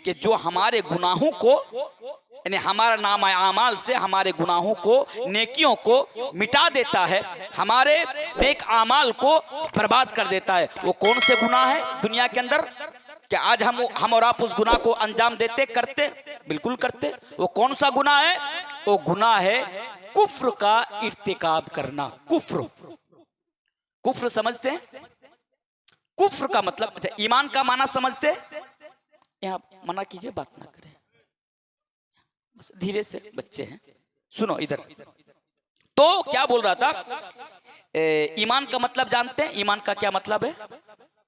कि जो हमारे गुनाहों को, यानी हमारा नाम आमाल से हमारे गुनाहों को, नेकियों को मिटा देता है, हमारे नेक आमाल को बर्बाद कर देता है। वो कौन से गुनाह है दुनिया के अंदर? क्या आज हम और आप उस गुनाह को अंजाम देते, करते? बिल्कुल करते। वो कौन सा गुनाह है? वो गुनाह है कुफ्र का इर्तिकाब करना। कुफ्र, कुफ्र समझते हैं? कुफ्र का मतलब, अच्छा ईमान का माना समझते हैं? यहाँ मना कीजिए, बात ना करें, बस धीरे से, बच्चे हैं, सुनो इधर। तो क्या बोल रहा था, ईमान का मतलब जानते हैं? ईमान का क्या मतलब है,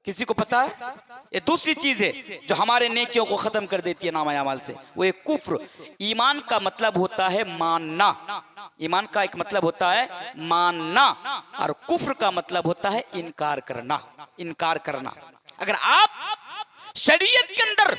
किसी को पता है? ये दूसरी चीज है जो हमारे नेकियों को खत्म कर देती है नामा अमाल से, वो एक कुफ्र। ईमान का मतलब होता है मानना, ईमान का एक मतलब होता है मानना, और कुफ्र का मतलब होता है इनकार करना। इनकार करना, अगर आप शरीयत के अंदर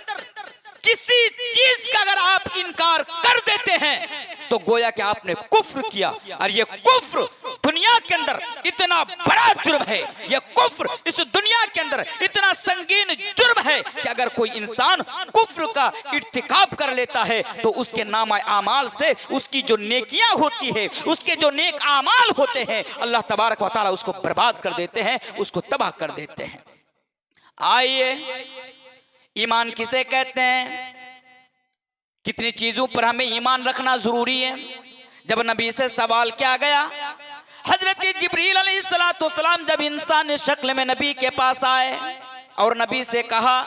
किसी चीज का अगर आप इनकार कर देते हैं तो गोया कि आपने कुफ्र किया। और ये कुफ्र दुनिया के अंदर इतना बड़ा जुर्म है, ये कुफ्र इस दुनिया के अंदर इतना संगीन जुर्म है कि अगर कोई इंसान कुफ्र का इर्तिकाब कर लेता है तो उसके नामा आमाल से उसकी जो नेकियां होती है, उसके जो नेक आमाल होते हैं, अल्लाह तबारक व तआला उसको बर्बाद कर देते हैं, उसको तबाह कर देते हैं। आइए, ईमान किसे कहते हैं? कितनी चीजों पर हमें ईमान रखना जरूरी है। जब नबी से सवाल किया गया, हजरत जिब्रील अलैहिस्सलाम जब इंसान शक्ल में नबी के पास आए और नबी से कहा,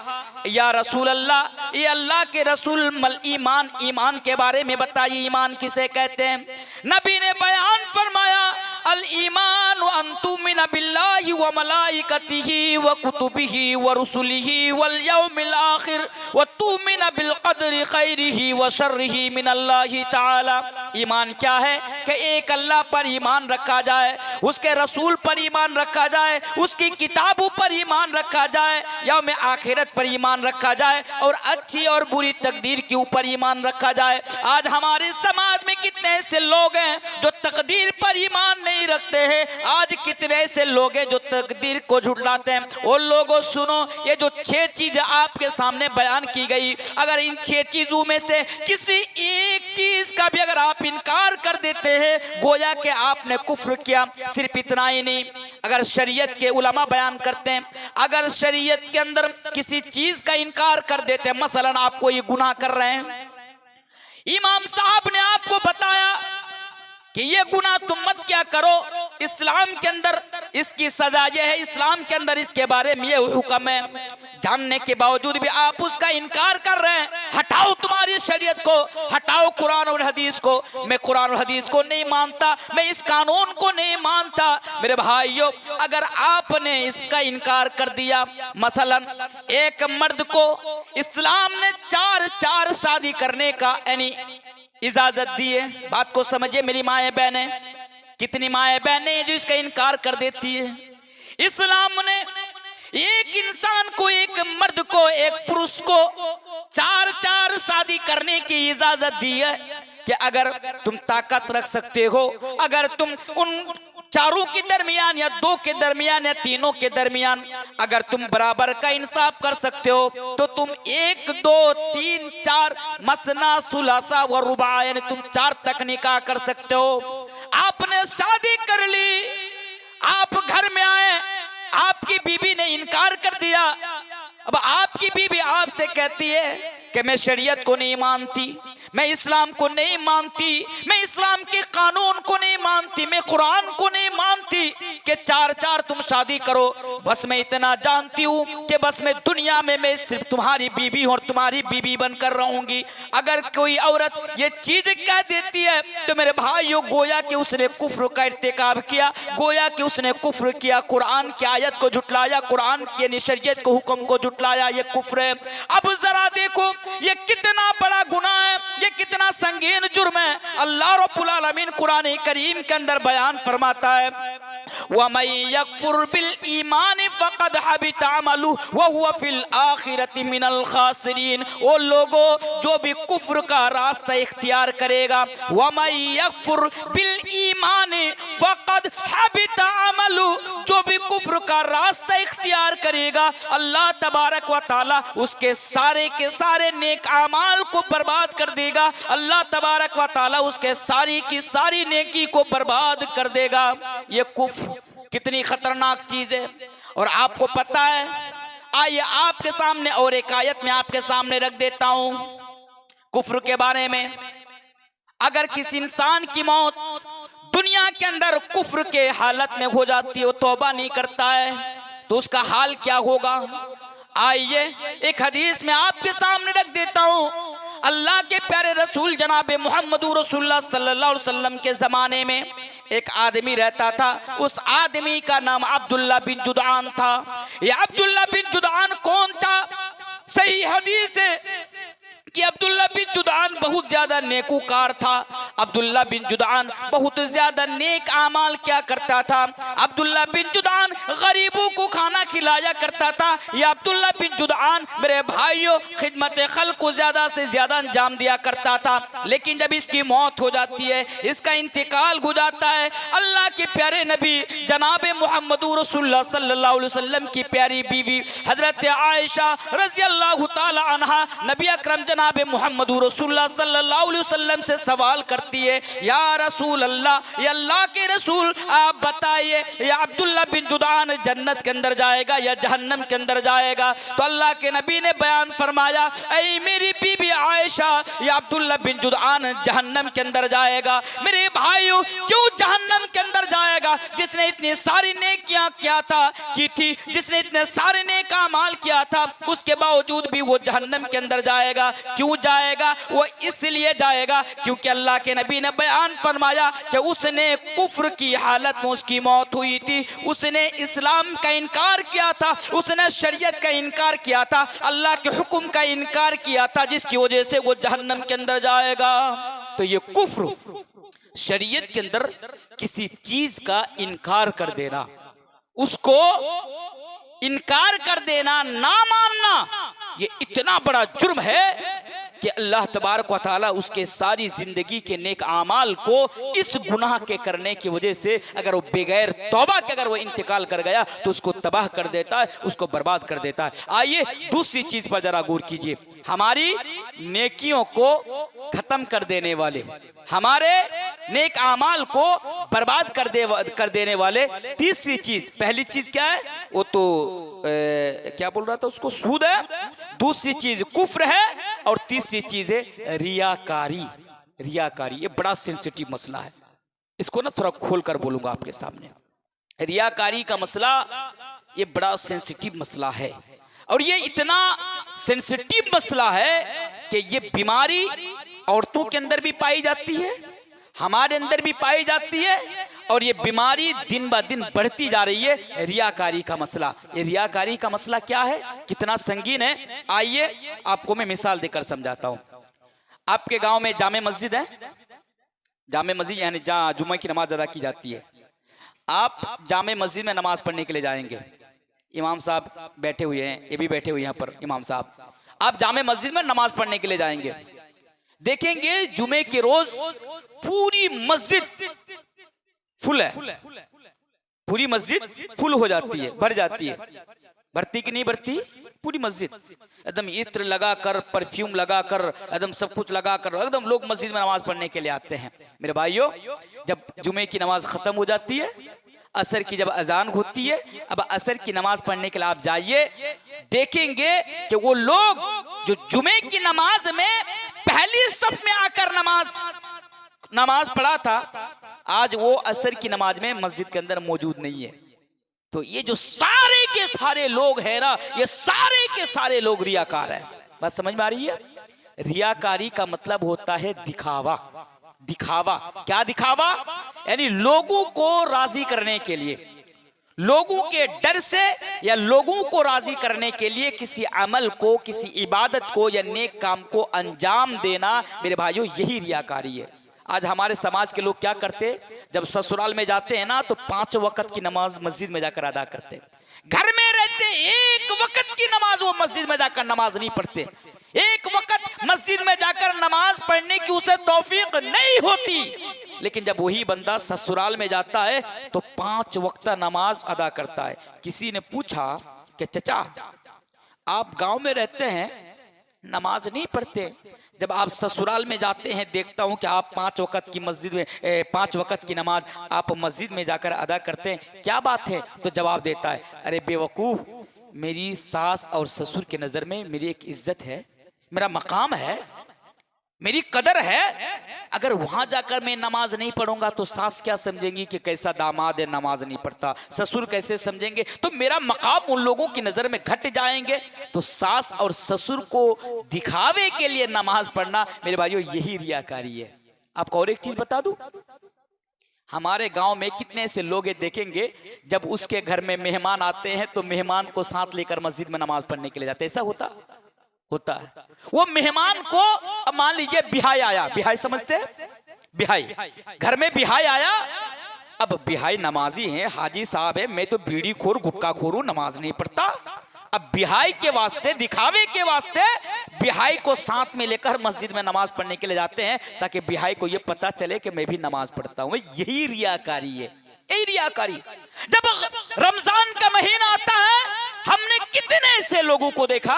या रसूल अल्लाह, ये अल्लाह के रसूल, मल ईमान, ईमान के बारे में बताइए, ईमान किसे कहते हैं? नबी ने बयान फरमाया, अल ईमान अन तुमिन बिल्लाहि व मलाइकतिही व कुतुबिही व रुसुलिही वल यौमिल आखिर व तुमिन बिल क़द्रि खैरिही व शर्रिही मिन अल्लाहि ताला। ईमान क्या है? कि एक अल्लाह पर ईमान रखा जाए, उसके रसूल पर ईमान रखा जाए, उसकी किताबों पर ईमान रखा जाए, यौम आखिरत पर ईमान रखा जाए, और अच्छी और बुरी तकदीर के ऊपर ईमान रखा जाए। आज हमारे समाज में कितने ऐसे लोग हैं जो तकदीर पर ईमान नहीं रखते हैं। आज कितने ऐसे लोग हैं जो तकदीर को झुठलाते हैं। और लोगों सुनो, ये जो 6 चीजें आपके सामने बयान की गई, अगर इन 6 चीजों में से किसी एक चीज का भी अगर आप इनकार कर देते हैं, गोया कि आपने कुफ्र किया। सिर्फ इतना ही नहीं, अगर शरीयत के उलमा बयान करते हैं, अगर शरीयत के अंदर किसी चीज का इनकार कर देते हैं, मसलन आप कोई गुनाह कर रहे हैं, इमाम साहब ने आपको बताया कि ये गुनाह तुम मत क्या करो, इस्लाम के अंदर इसकी सजा ये है, इस्लाम के अंदर इसके बारे में ये हुक्म है, जानने के बावजूद भी आप उसका इनकार कर रहे हैं। हटाओ तुम्हारी शरीयत को, हटाओ कुरान और हदीस को। मैं कुरान और हदीस को नहीं मानता, मैं इस कानून को नहीं मानता। मेरे भाइयों, अगर आपने इसका इनकार कर दिया, मसलन एक मर्द को इस्लाम ने 4 शादी करने का यानी इजाजत दी है। बात को समझिए मेरी माएँ बहनें, कितनी माएँ बहनें जो इसका इनकार कर देती है। इस्लाम ने एक इंसान को, एक मर्द को, एक पुरुष को 4 शादी करने की इजाजत दी है कि अगर तुम ताकत रख सकते हो, अगर तुम उन 4 के दरमियान या 2 के दरमियान या तीनों के दरमियान अगर तुम बराबर का इंसाफ कर सकते हो तो तुम 1 2 3 4 मसना सुलासा व रुबा यानी तुम 4 तक निकाह कर सकते हो। आपने शादी कर ली, आप घर में आए, आपकी बीबी ने इनकार कर दिया। अब आपकी बीबी आपसे कहती है कि मैं शरीयत को नहीं मानती, मैं इस्लाम को नहीं मानती, मैं इस्लाम के कानून को नहीं मानती, मैं कुरान को नहीं मानती कि 4 तुम शादी करो। बस मैं इतना जानती हूँ कि बस मैं दुनिया में मैं सिर्फ तुम्हारी बीबी और तुम्हारी बीबी बनकर रहूंगी। अगर कोई औरत ये चीज कह देती है तो मेरे भाइयों, गोया कि उसने कुफ्र का इर्तिकाब किया, गोया कि उसने कुफ्र किया, कुरान की आयत को झुटलाया, कुरान के शरीयत को हुक्म को झुटलाया, ये कुफ्र है। अब जरा देखो ये कितना बड़ा गुनाह है, ये कितना संगीन जुर्म है। अल्लाह रब्बुल आलमीन कुरान करीम के अंदर बयान फरमाता है, वमन यकफुर बिल ईमान फक़द हबिता अमलुहु व हुवा फिल आखिरति मिनल खासिरीन। वो लोगों जो भी कुफ्र का रास्ता इख्तियार करेगा, वमन यकफुर बिल ईमान फक़द हबिता अमलुहु, जो भी कुफ्र का रास्ता इख्तियार करेगा, अल्लाह तबारक व तआला उसके सारे के सारे नेक आमाल को बर्बाद कर देगा। अल्लाह तबारक व तआला उसके सारी की सारी नेकी को बर्बाद कर देगा। ये कुफ्र कितनी खतरनाक चीज है और आपको पता है। आइए आपके सामने और एक आयत में आपके सामने रख देता हूं कुफ्र के बारे में। अगर किसी इंसान की मौत दुनिया के अंदर कुफ्र के हालत में हो जाती है, वो तौबा नहीं करता है, तो उसका हाल क्या होगा। आइए एक हदीस में आपके सामने रख देता हूं। अल्लाह के प्यारे रसूल जनाब मुहम्मदुर रसूलुल्लाह सल्लल्लाहु अलैहि वसल्लम के ज़माने में एक आदमी रहता था। उस आदमी का नाम अब्दुल्ला बिन जुदआन था। ये अब्दुल्ला बिन जुदआन कौन था? सही हदीस है कि अब्दुल्ला बिन जुदआन बहुत ज्यादा नेकूकार था। अब्दुल्ला बिन जुदआन बहुत ज्यादा नेक आमाल क्या करता था। अब्दुल्ला बिन जुदआन गरीबों को खाना खिलाया करता था। यह अब्दुल्ला बिन जुदआन मेरे भाइयों खिदमत खल्क को ज्यादा से ज्यादा अंजाम दिया करता था। लेकिन जब इसकी मौत हो जाती है, इसका इंतकाल हो जाता है, अल्लाह के प्यारे नबी जनाब मुहम्मदुर रसूलुल्लाह सल्लल्लाहु अलैहि वसल्लम की प्यारी बीवी हजरत आयशा रज़ियल्लाहु ताला अन्हा नबी अकरम जनाब मुहम्मदुर रसूलुल्लाह सल्लल्लाहु अलैहि वसल्लम से सवाल करती है, या रसूल अल्लाह, या अल्लाह के रसूल, आप बताइए ये अब्दुल्ला बिन जुदआन जन्नत के अंदर जाएगा या जहन्नम के अंदर जाएगा। तो अल्लाह के नबी ने बयान फरमाया, ऐ मेरी बीबी आयशा, ये अब्दुल्ला बिन जुदआन जहन्नम के अंदर जाएगा। मेरे भाइयों, क्यों जहन्नम के अंदर जाएगा? जिसने इतनी सारी नेकियां की थी, जिसने इतने सारे नेक अमाल किया था, उसके बावजूद भी वो जहन्नम के अंदर जाएगा। क्यों जाएगा? वो इसलिए जाएगा क्योंकि अल्लाह के नबी ने बयान फरमाया कि उसने कुफ्र की हालत में उसकी मौत हुई थी। उसने इस्लाम का इनकार किया था, उसने शरीयत का इनकार किया था, अल्लाह के हुक्म का इनकार किया था, जिसकी वजह से वो जहन्नम के अंदर जाएगा। तो ये कुफ्र, शरीयत के अंदर किसी चीज का इनकार कर देना, उसको इनकार कर देना, ना मानना, ये इतना बड़ा जुर्म है कि अल्लाह तबारक व तआला उसके सारी जिंदगी के नेक आमाल को इस गुनाह के करने की वजह से, अगर वो बगैर तौबा के अगर वो इंतकाल कर गया तो उसको तबाह कर देता है, उसको बर्बाद कर देता है। आइए दूसरी चीज पर जरा गौर कीजिए। हमारी नेकियों को खत्म कर देने वाले, हमारे नेक आमाल को बर्बाद कर देने वाले तीसरी चीज, पहली चीज क्या है? वो तो क्या बोल रहा था, उसको सूद है। दूसरी चीज कुफ्र है और तीसरी चीज है रियाकारी। रियाकारी ये बड़ा सेंसिटिव मसला है, इसको ना थोड़ा खोल कर बोलूंगा आपके सामने। रियाकारी का मसला ये बड़ा सेंसिटिव मसला है और ये इतना सेंसिटिव मसला है कि ये बीमारी औरतों के अंदर भी पाई जाती है, हमारे अंदर भी पाई जाती है और ये बीमारी दिन ब दिन बढ़ती जा रही है। रियाकारी का मसला, ये रियाकारी का मसला क्या है, कितना संगीन है, आइए आपको मैं मिसाल देकर समझाता हूँ। आपके गांव में जामे मस्जिद है, जामे मस्जिद यानी जहाँ जुम्मे की नमाज अदा की जाती है। आप जामे मस्जिद में नमाज पढ़ने के लिए जाएंगे, इमाम साहब बैठे हुए हैं, ये भी बैठे हुए यहाँ पर इमाम साहब। आप जामे मस्जिद में नमाज पढ़ने के लिए जाएंगे, देखेंगे जुमे के रोज पूरी मस्जिद फुल है, पूरी मस्जिद फुल हो जाती है, भर जाती है। भरती कि नहीं भरती? पूरी मस्जिद एकदम इत्र लगाकर, परफ्यूम लगाकर, एकदम सब कुछ लगाकर एकदम लोग मस्जिद में नमाज पढ़ने के लिए आते हैं। मेरे भाइयों, जब जुमे की नमाज खत्म हो जाती है, असर की जब अजान होती है, अब असर की नमाज पढ़ने के लिए आप जाइए, देखेंगे कि वो लोग जो जुमे की नमाज में पहली सफ में आकर नमाज पढ़ा था, आज वो असर की नमाज में मस्जिद के अंदर मौजूद नहीं है। तो ये जो सारे के सारे लोग हैं ना, ये सारे के सारे लोग रियाकार हैं। बात समझ में आ रही है? रियाकारी का मतलब होता है दिखावा। दिखावा क्या? दिखावा यानी लोगों को राजी करने के लिए, लोगों के डर से या लोगों को राजी करने के लिए किसी अमल को, किसी इबादत को या नेक काम को अंजाम देना मेरे भाइयों, यही रियाकारी है। आज हमारे समाज के लोग क्या करते, जब ससुराल में जाते हैं ना तो 5 वक्त की नमाज मस्जिद में जाकर अदा करते। घर में रहते 1 वक्त की नमाज वो मस्जिद में जाकर नमाज नहीं पढ़ते। 1 वक्त मस्जिद में जाकर नमाज पढ़ने की उसे तौफीक नहीं होती। लेकिन जब वही बंदा ससुराल में जाता है तो 5 वक्त नमाज अदा करता है। किसी ने पूछा कि चचा आप गांव में रहते हैं, नमाज नहीं पढ़ते, जब आप ससुराल में जाते हैं देखता हूं कि आप 5 वक्त की मस्जिद में 5 वक्त की नमाज आप मस्जिद में जाकर अदा करते हैं, क्या बात है? तो जवाब देता है, अरे बेवकूफ़, मेरी सास और ससुर के नज़र में मेरी एक इज्जत है, मेरा मकाम है, मेरी कदर है। अगर वहां जाकर मैं नमाज नहीं पढ़ूंगा तो सास क्या समझेंगी कि कैसा दामाद है, नमाज नहीं पढ़ता। ससुर कैसे समझेंगे, तो मेरा मकाम उन लोगों की नजर में घट जाएंगे। तो सास और ससुर को दिखावे के लिए नमाज पढ़ना मेरे भाइयों यही रियाकारी है। आपको और एक चीज बता दूं, हमारे गांव में कितने ऐसे लोग देखेंगे जब उसके घर में मेहमान आते हैं तो मेहमान को साथ लेकर मस्जिद में नमाज पढ़ने के लिए जाते हैं। ऐसा होता है। वो मेहमान को, अब मान लीजिए बिहाई आया, बिहाई समझते हैं, बिहाई घर में बिहाई आया। अब बिहाई नमाजी है, हाजी साहब है, मैं तो बीड़ी खोर गुटखा खोर हूं, नमाज नहीं पढ़ता। अब बिहाई के वास्ते, दिखावे के वास्ते बिहाई को साथ में लेकर मस्जिद में नमाज पढ़ने के लिए जाते हैं ताकि बिहाई को ये पता चले कि मैं भी नमाज पढ़ता हूं। यही रियाकारी है, यही रियाकारी। जब रमजान का महीना आता है, हमने कितने ऐसे लोगों को देखा,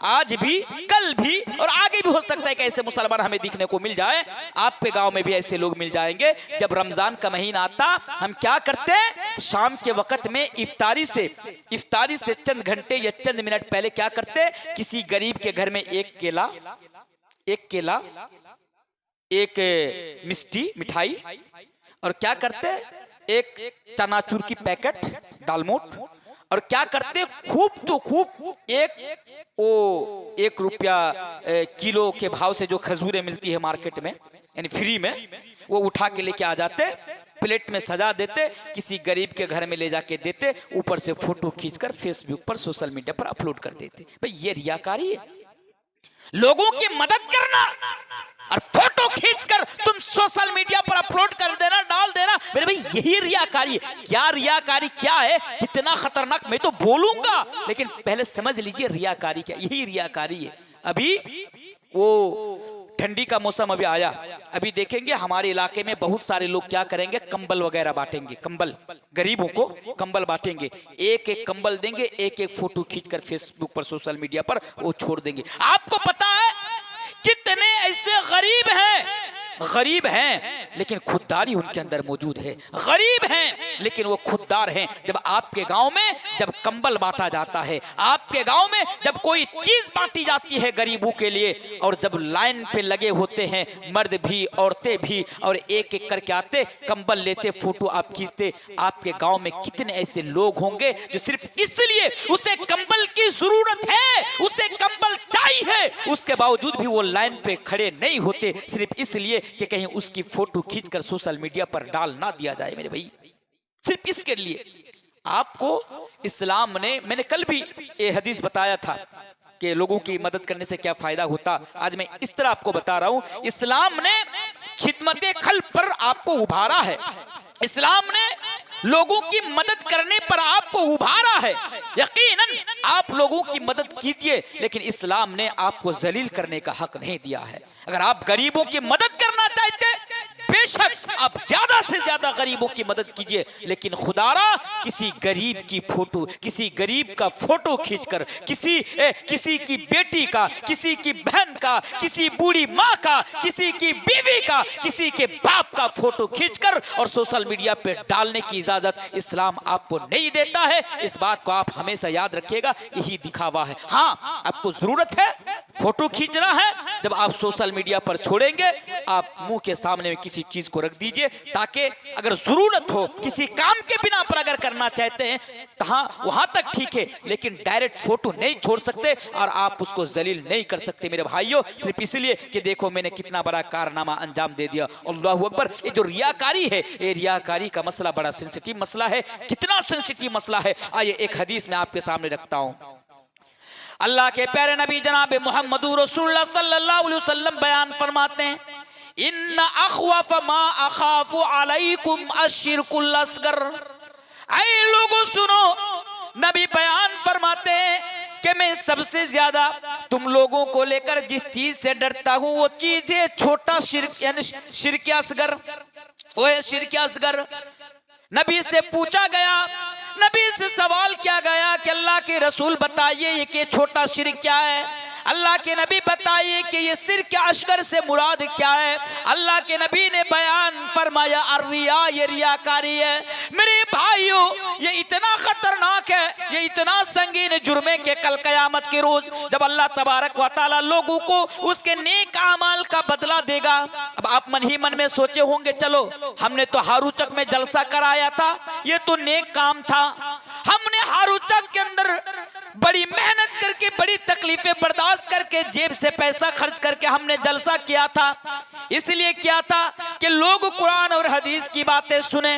आज भी, कल भी और आगे भी हो सकता है कि ऐसे मुसलमान हमें दिखने को मिल जाए। आपके गांव में भी ऐसे लोग मिल जाएंगे। जब रमजान का महीना आता, हम क्या करते हैं, शाम के वक्त में इफ्तारी से चंद घंटे या चंद मिनट पहले क्या करते हैं, किसी गरीब के घर में एक केला, एक मिठाई और क्या करते हैं, एक चनाचूर की पैकेट, दालमोट, और क्या करते खूब तो खूब एक रुपया किलो के भाव से जो खजूरें मिलती है मार्केट में, यानी फ्री में, वो उठा के लेके आ जाते, प्लेट में सजा देते, किसी गरीब के घर में ले जाके देते, ऊपर से फोटो खींचकर फेसबुक पर, सोशल मीडिया पर अपलोड कर देते। भाई ये रियाकारी है। लोगों की मदद करना और फोटो खींचकर तुम सोशल मीडिया पर अपलोड कर देना, डाल देना, मेरे भाई यही रियाकारी है। क्या रियाकारी क्या है, कितना खतरनाक, मैं तो बोलूंगा, लेकिन पहले समझ लीजिए रियाकारी क्या, यही रियाकारी है। अभी वो ठंडी का मौसम अभी आया, अभी देखेंगे हमारे इलाके में बहुत सारे लोग क्या करेंगे, कंबल वगैरह बांटेंगे, कंबल, गरीबों को कंबल बांटेंगे, एक एक कंबल देंगे, एक एक फोटो खींचकर फेसबुक पर, सोशल मीडिया पर वो छोड़ देंगे। आपको पता है कितने ऐसे गरीब हैं लेकिन खुददारी उनके अंदर मौजूद है। गरीब हैं लेकिन वो खुददार हैं। जब आपके गांव में जब कंबल बांटा जाता है, आपके गांव में जब कोई चीज बांटी जाती है गरीबों के लिए, और जब लाइन पे लगे होते हैं मर्द भी औरतें भी, और एक एक करके आते, कंबल लेते, फोटो आप खींचते, आपके गांव में कितने ऐसे लोग होंगे जो सिर्फ इसलिए, उसे कंबल की जरूरत है, उसे कंबल चाहिए, उसके बावजूद भी वो लाइन पे खड़े नहीं होते, सिर्फ इसलिए कि कहीं उसकी फोटो खींचकर सोशल मीडिया पर डाल ना दिया जाए। मेरे भाई सिर्फ इसके लिए आपको इस्लाम ने, मैंने कल भी ये हदीस बताया था कि लोगों की मदद करने से क्या फायदा होता, आज मैं इस तरह आपको बता रहा हूं। इस्लाम ने खिदमत खल्क पर आपको उभारा है, इस्लाम ने लोगों की मदद करने पर आपको उभारा है। यकीनन आप लोगों की मदद कीजिए, लेकिन इस्लाम ने आपको जलील करने का हक नहीं दिया है। अगर आप गरीबों की मदद करना चाहते, बेशक आप ज्यादा से ज्यादा गरीबों की मदद कीजिए, लेकिन खुदारा किसी गरीब की फोटो, किसी गरीब का फोटो खींचकर, किसी की बेटी का, किसी की बहन का, किसी बूढ़ी माँ का, किसी की बीवी का, किसी के बाप का फोटो खींचकर और सोशल मीडिया पे डालने की इजाजत इस्लाम आपको नहीं देता है। इस बात को आप हमेशा याद रखिएगा, यही दिखावा है। हाँ, आपको जरूरत है, फोटो खींचना है, जब आप सोशल मीडिया पर छोड़ेंगे, आप मुंह के सामने में किसी चीज को रख दिए, दीजिए, ताकि अगर जरूरत हो किसी काम के बिना पर अगर करना चाहते हैं तो हाँ वहां तक ठीक है, लेकिन डायरेक्ट फोटो नहीं छोड़ सकते और आप उसको जलील नहीं कर सकते मेरे भाइयों, सिर्फ इसलिए कि देखो मैंने कितना बड़ा कारनामा अंजाम दे दिया। अल्लाहू अकबर। ये जो रियाकारी है, ये रियाकारी का मसला बड़ा सेंसिटिव मसला है। कितना सेंसिटिव मसला है, आइए एक हदीस में आपके सामने रखता हूं। अल्लाह के प्यारे नबी जनाब मुहम्मदुर रसूलुल्लाह सल्लल्लाहु अलैहि वसल्लम बयान फरमाते हैं, इन्ना अखवफ मा अखाफु अलैकुम अश्शिरकुल असगर। ऐ लोगों सुनो, नबी बयान फरमाते हैं कि मैं सबसे ज्यादा तुम लोगों को लेकर जिस चीज से डरता हूं वो चीज है छोटा शिर्क, यानी शिर्क असगर। वो है शिर्क असगर। नबी से पूछा गया, नबी से सवाल किया गया कि अल्लाह के रसूल बताइए ये कि छोटा शिर्क क्या है। अल्लाह के नबी बताइए कि ये शिर्क असगर से मुराद क्या है। अल्लाह के नबी ने बयान फरमाया अर्रिया, ये रियाकारी है। मेरे भाइयों ये इतना खतरनाक है, ये इतना संगीन जुर्म है कि कल कयामत के रोज जब अल्लाह तबारक व तआला लोगों को उसके नेक अमाल का बदला देगा। अब आप मन ही मन में सोचे होंगे, चलो हमने तो हारूचक में जलसा कराया था, ये तो नेक काम था। हमने हारूचक के अंदर बड़ी मेहनत करके, बड़ी तकलीफें बर्दाश्त करके, जेब से पैसा खर्च करके हमने जलसा किया था। इसलिए किया था कि लोग कुरान और हदीस की बातें सुने,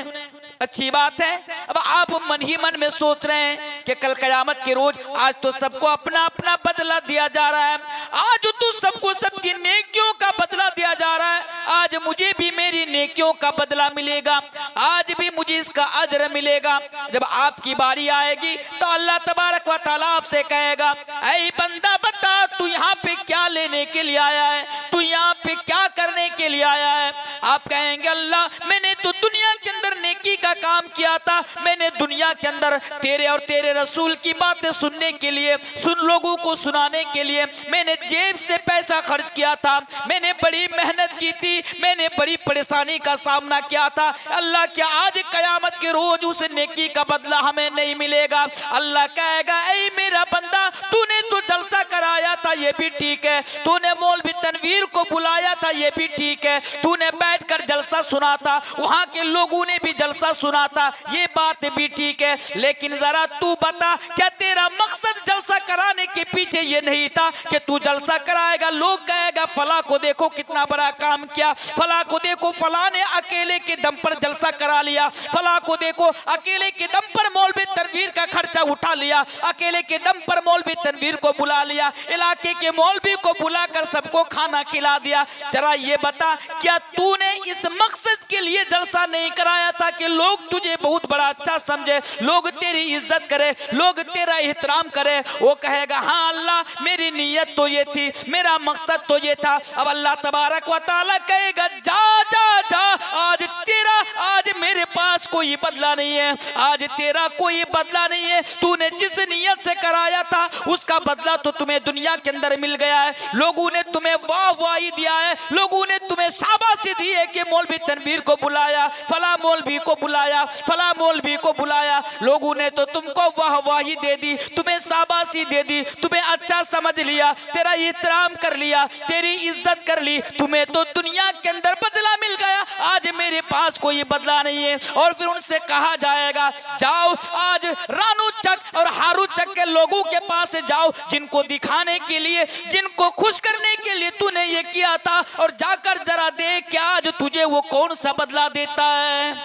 अच्छी बात है। अब आप मन ही मन में सोच रहे हैं कि कल कयामत के रोज आज तो सबको अपना अपना बदला दिया जा रहा है, आज तो सबको सबकी नेकियों का बदला दिया जा रहा है, आज मुझे भी मेरी नेकियों का बदला मिलेगा, आज भी मुझे इसका अजर मिलेगा। जब आपकी बारी आएगी तो अल्लाह तबारक व तआला आपसे कहेगा, ऐ बंदा बता तू यहाँ पे क्या लेने के लिए आया है, तू यहाँ पे क्या करने के लिए आया है। आप कहेंगे अल्लाह मैंने तो दुनिया के अंदर नेकी का काम किया था, मैंने दुनिया के अंदर तेरे और तेरे रसूल की बातें सुनने के लिए, सुन लोगों को सुनाने के लिए मैंने जेब से पैसा खर्च किया था, मैंने बड़ी मेहनत की थी, मैंने बड़ी परेशानी का सामना किया था। अल्लाह क्या आज कयामत के रोज उस नेकी का बदला हमें नहीं मिलेगा। अल्लाह कहेगा ऐ मेरा बंदा तूने तो जलसा कराया था, ये भी ठीक है, तूने मौलवी तनवीर को बुलाया था, ये भी ठीक है, तूने बैठकर जलसा सुना था, वहां के लोगों ने भी जलसा सुना था, ये बात भी ठीक है, लेकिन जरा तू बता क्या तेरा मकसद जलसा कराने के पीछे ये नहीं था कि तू जलसा कराएगा, लोग कहेगा फला को देखो कितना बड़ा काम किया, फला को देखो फला ने अकेले के दम पर जलसा करा लिया, फला को देखो अकेले के दम पर मौलवी तनवीर का खर्चा उठा लिया, अकेले के दम पर मौलवी तनवीर को बुला लिया, इलाके के मौलवी को बुलाकर सबको खाना खिला दिया। जरा ये बता क्या तूने इस मकसद के लिए जलसा नहीं कराया था कि लोग तुझे बहुत बड़ा अच्छा समझे, लोग तेरी इज्जत करे, लोग तेरा एहतराम करे। वो कहेगा हाँ अल्लाह मेरी नीयत तो ये थी, मेरा मकसद तो ये था। अब अल्लाह तबारक व तआला कहेगा जा जा जा, आज तेरा, आज मेरे पास कोई बदला नहीं है, आज तेरा कोई बदला नहीं है, तूने जिस नीयत से कराया था उसका बदला तो तुम्हें दुनिया के अंदर मिल गया है, लोगों ने तुम्हें वाह वाही दिया है, लोगों ने तुम्हें शाबाशी दी है कि मौलवी तनवीर को बुलाया, फला मौलवी को बुलाया, फला मौलवी को बुलाया, लोगों ने तो तुमको वाह वाही दे दी, तुम्हें शाबाशी दे दी, तुम्हें अच्छा समझ लिया, तेरा एहतराम कर लिया, तेरी इज्जत कर ली, तुम्हें तो दुनिया के अंदर बदला मिल गया, आज मेरे पास कोई बदला नहीं है। और फिर उनसे कहा जाएगा जाओ आज रानू चक और हारू चक के लोगों के पास जाओ, जिनको दिखाने के लिए, जिनको खुश करने के लिए तूने ये किया था, और जाकर जरा देख कि आज तुझे वो कौन सा बदला देता है।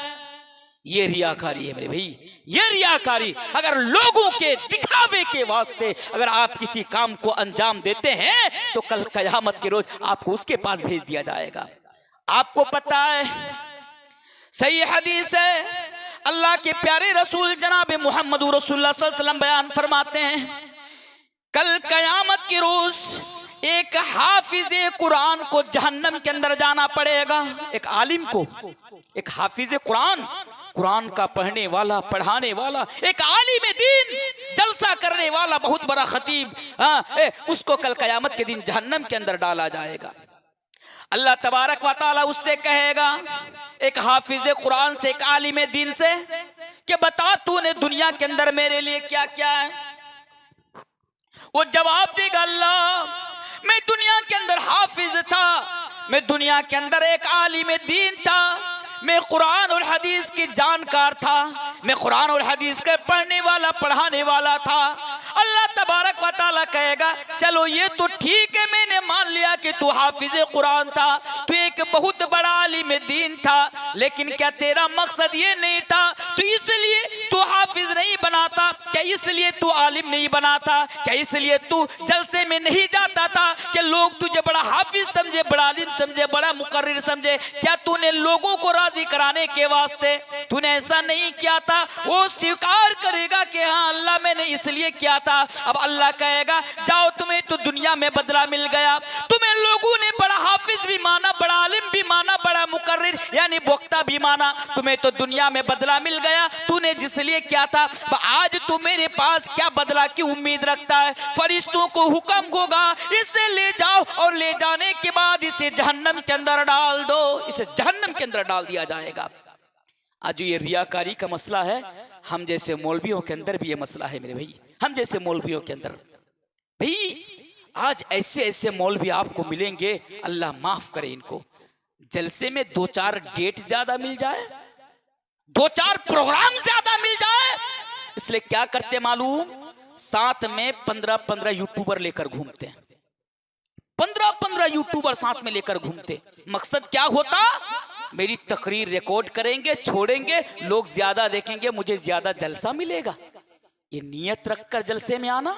ये रियाकारी है मेरे भाई, ये रियाकारी। अगर लोगों के दिखावे के वास्ते अगर आप किसी काम को अंजाम देते हैं तो कल कयामत के रोज आपको उसके पास भेज दिया जाएगा। आपको पता है सही हदीस है, अल्लाह के प्यारे रसूल जनाब मुहम्मद रसूलुल्लाह सल्लल्लाहु अलैहि वसल्लम बयान फरमाते हैं कल कयामत के रोज एक हाफिज़े कुरान को जहन्नम के अंदर जाना पड़ेगा। एक आलिम को, एक हाफिज़े कुरान, कुरान का पढ़ने वाला, पढ़ाने वाला, एक आलिम दीन, जलसा करने वाला, बहुत बड़ा खतीब, उसको कल कयामत के दिन जहन्नम के अंदर डाला जाएगा। अल्लाह तबारक व तआला उससे कहेगा, एक हाफिज़े कुरान से, एक आलिम दीन से, कि बता तूने दुनिया के अंदर मेरे लिए क्या क्या है। वो जवाब देगा अल्लाह मैं दुनिया के अंदर हाफिज था, मैं दुनिया के अंदर एक आलिम दीन था, मैं कुरान और हदीस की जानकार था, मैं कुरान और हदीस के पढ़ने वाला पढ़ाने वाला था। अल्लाह तबारक व तआला कहेगा चलो ये तो ठीक है, मैंने मान लिया कि तू हाफिज कुरान था, तू एक बहुत बड़ा आलिम दीन था, लेकिन क्या तेरा मकसद ये नहीं था? तो इसलिए तू हाफिज नहीं बनाता क्या? इसलिए तू आलिम नहीं बनाता क्या? इसलिए तू जलसे में नहीं जाता था कि लोग तुझे बड़ा हाफिज समझे, बड़ा आलिम समझे, बड़ा मुकर्रिर समझे? क्या तूने लोगों को राजी कराने के वास्ते तूने ऐसा नहीं किया था? वो स्वीकार करेगा कि हाँ अल्लाह मैंने इसलिए किया था। अब अल्लाह कहेगा जाओ तुम्हें तो दुनिया में बदला मिल गया, तुम्हें लोगों ने बड़ा हाफिज भी माना, बड़ा आलिम भी माना, बड़ा मुकर्रिर यानी वक्ता भी माना, तुम्हें तो दुनिया में बदला मिल गया, तूने जिसलिए किया था। आज तू मेरे पास क्या बदला की उम्मीद रखता है? फरिश्तों को हुक्म होगा इसे ले जाओ और ले जाने के बाद इसे जहन्नम के अंदर डाल दो, इसे जहन्नम के अंदर डाल दिया जाएगा। आज ये रियाकारी का मसला है, हम जैसे मौलवियों के अंदर भी ये मसला है मेरे भाई, हम जैसे मौलवियों के अंदर भाई आज ऐसे ऐसे मौलवी आपको मिलेंगे, अल्लाह माफ करे इनको, जलसे में 2-4 डेट ज्यादा मिल जाए, 2-4 प्रोग्राम ज्यादा मिल जाए, इसलिए क्या करते मालूम? साथ में 15-15 यूट्यूबर लेकर घूमते हैं, 15-15 यूट्यूबर साथ में लेकर घूमते। मकसद क्या होता? मेरी तकरीर रिकॉर्ड करेंगे, छोड़ेंगे, लोग ज्यादा देखेंगे, मुझे ज्यादा जलसा मिलेगा। ये नियत रखकर जलसे में आना,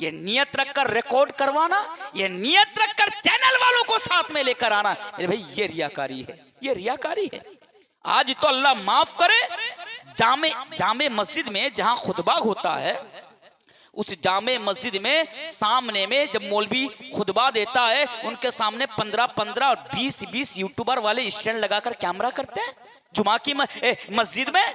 ये नियत रखकर रिकॉर्ड करवाना, ये नियत रखकर चैनल वालों को साथ में लेकर आना, मेरे भाई ये रियाकारी है, ये रियाकारी है। आज तो अल्लाह माफ करे, जामे मस्जिद में जहां खुतबा होता है, उस जामे मस्जिद में सामने में जब मौलवी खुतबा देता है, उनके सामने 15-15 और 20-20 यूट्यूबर वाले स्टैंड लगाकर कैमरा करते हैं जुमा की मस्जिद में,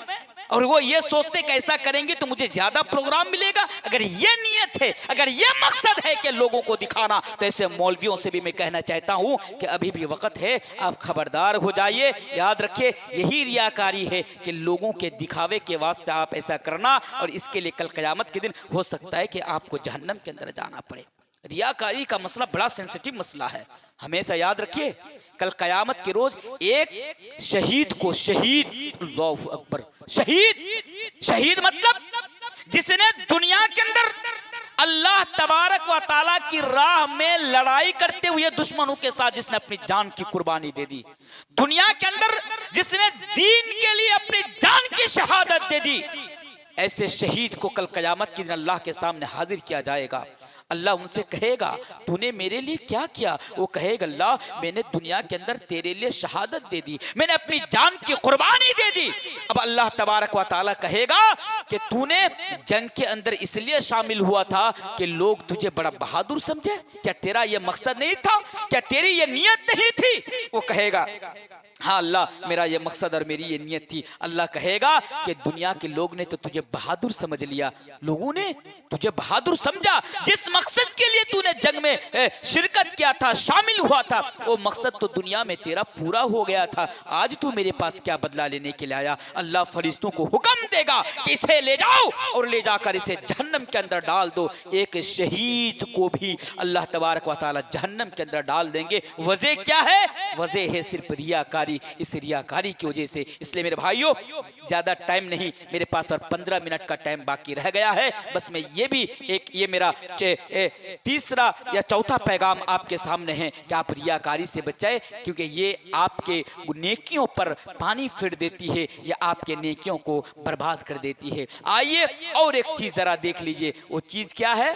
और वो ये सोचते कैसा करेंगे तो मुझे ज्यादा प्रोग्राम मिलेगा। अगर ये नियत है, अगर ये मकसद है कि लोगों को दिखाना, तो ऐसे मौलवियों से भी मैं कहना चाहता हूं कि अभी भी वक्त है, आप खबरदार हो जाइए। याद रखिए यही रियाकारी है कि लोगों के दिखावे के वास्ते आप ऐसा करना, और इसके लिए कल क़यामत के दिन हो सकता है कि आपको जहन्नम के अंदर जाना पड़े। रियाकारी का मसला बड़ा सेंसिटिव मसला है, हमेशा याद रखिए। कल क़यामत के रोज एक शहीद को, शहीद, अल्लाहु अकबर, शहीद मतलब जिसने दुनिया के अंदर अल्लाह तबारक व ताला की राह में लड़ाई करते हुए दुश्मनों के साथ जिसने अपनी जान की कुर्बानी दे दी, दुनिया के अंदर जिसने दीन के लिए अपनी जान की शहादत दे दी, ऐसे शहीद को कल क़यामत के दिन अल्लाह के सामने हाजिर किया जाएगा। अल्लाह उनसे कहेगा तूने मेरे लिए क्या किया? वो कहेगा अल्लाह मैंने दुनिया के अंदर तेरे लिए शहादत दे दी, मैंने अपनी जान की कुर्बानी दे दी। अब अल्लाह तबारक व ताला कहेगा कि तूने जंग के अंदर इसलिए शामिल हुआ था कि लोग तुझे बड़ा बहादुर समझे, क्या तेरा ये मकसद नहीं था? क्या तेरी ये नियत नहीं थी? वो कहेगा हाँ अल्लाह मेरा ये मकसद और मेरी ये नियत थी। अल्लाह कहेगा कि दुनिया के लोग ने तो तुझे बहादुर समझ लिया, लोगों ने तुझे बहादुर समझा, जिस मकसद के लिए तूने जंग में शिरकत किया था, शामिल हुआ था, वो मकसद तो दुनिया में तेरा पूरा हो गया था। आज तू मेरे पास क्या बदला लेने के लिए आया? अल्लाह फरिश्तों को हुक्म देगा कि इसे ले जाओ और ले जाकर इसे जहन्नम के अंदर डाल दो। एक शहीद को भी अल्लाह तबारक व तआला जहन्नम के अंदर डाल देंगे। वजह क्या है? वजह है सिर्फ रियाकारी। इस रियाकारी की वजह से। इसलिए मेरे भाइयों ज्यादा टाइम नहीं मेरे पास, और 15 मिनट का टाइम बाकी रह गया है। बस मैं ये भी ये मेरा तीसरा या चौथा पैगाम आपके सामने है कि आप रियाकारी से बचाए, क्योंकि ये आपके नेकियों पर पानी फिर देती है, या आपके नेकियों को बर्बाद कर देती है। आइए और एक चीज जरा देख लीजिए, वो चीज क्या है?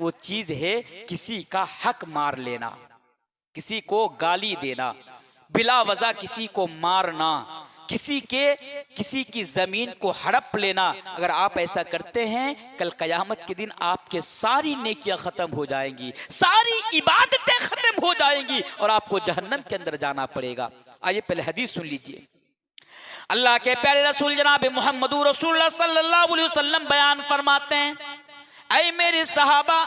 वो चीज है किसी का हक मार लेना, किसी को गाली देना, बिला वजह किसी को मारना, किसी की जमीन को हड़प लेना। अगर आप ऐसा करते हैं कल कयामत के दिन आपके सारी नेकियां खत्म हो जाएंगी, सारी इबादतें खत्म हो जाएंगी और आपको जहन्नम के अंदर जाना पड़ेगा। आइए पहले हदीस सुन लीजिए। अल्लाह के प्यारे रसूल जनाब मोहम्मद रसूलुल्लाह सल्लल्लाहु अलैहि वसल्लम बयान फरमाते हैं, ऐ मेरे सहाबा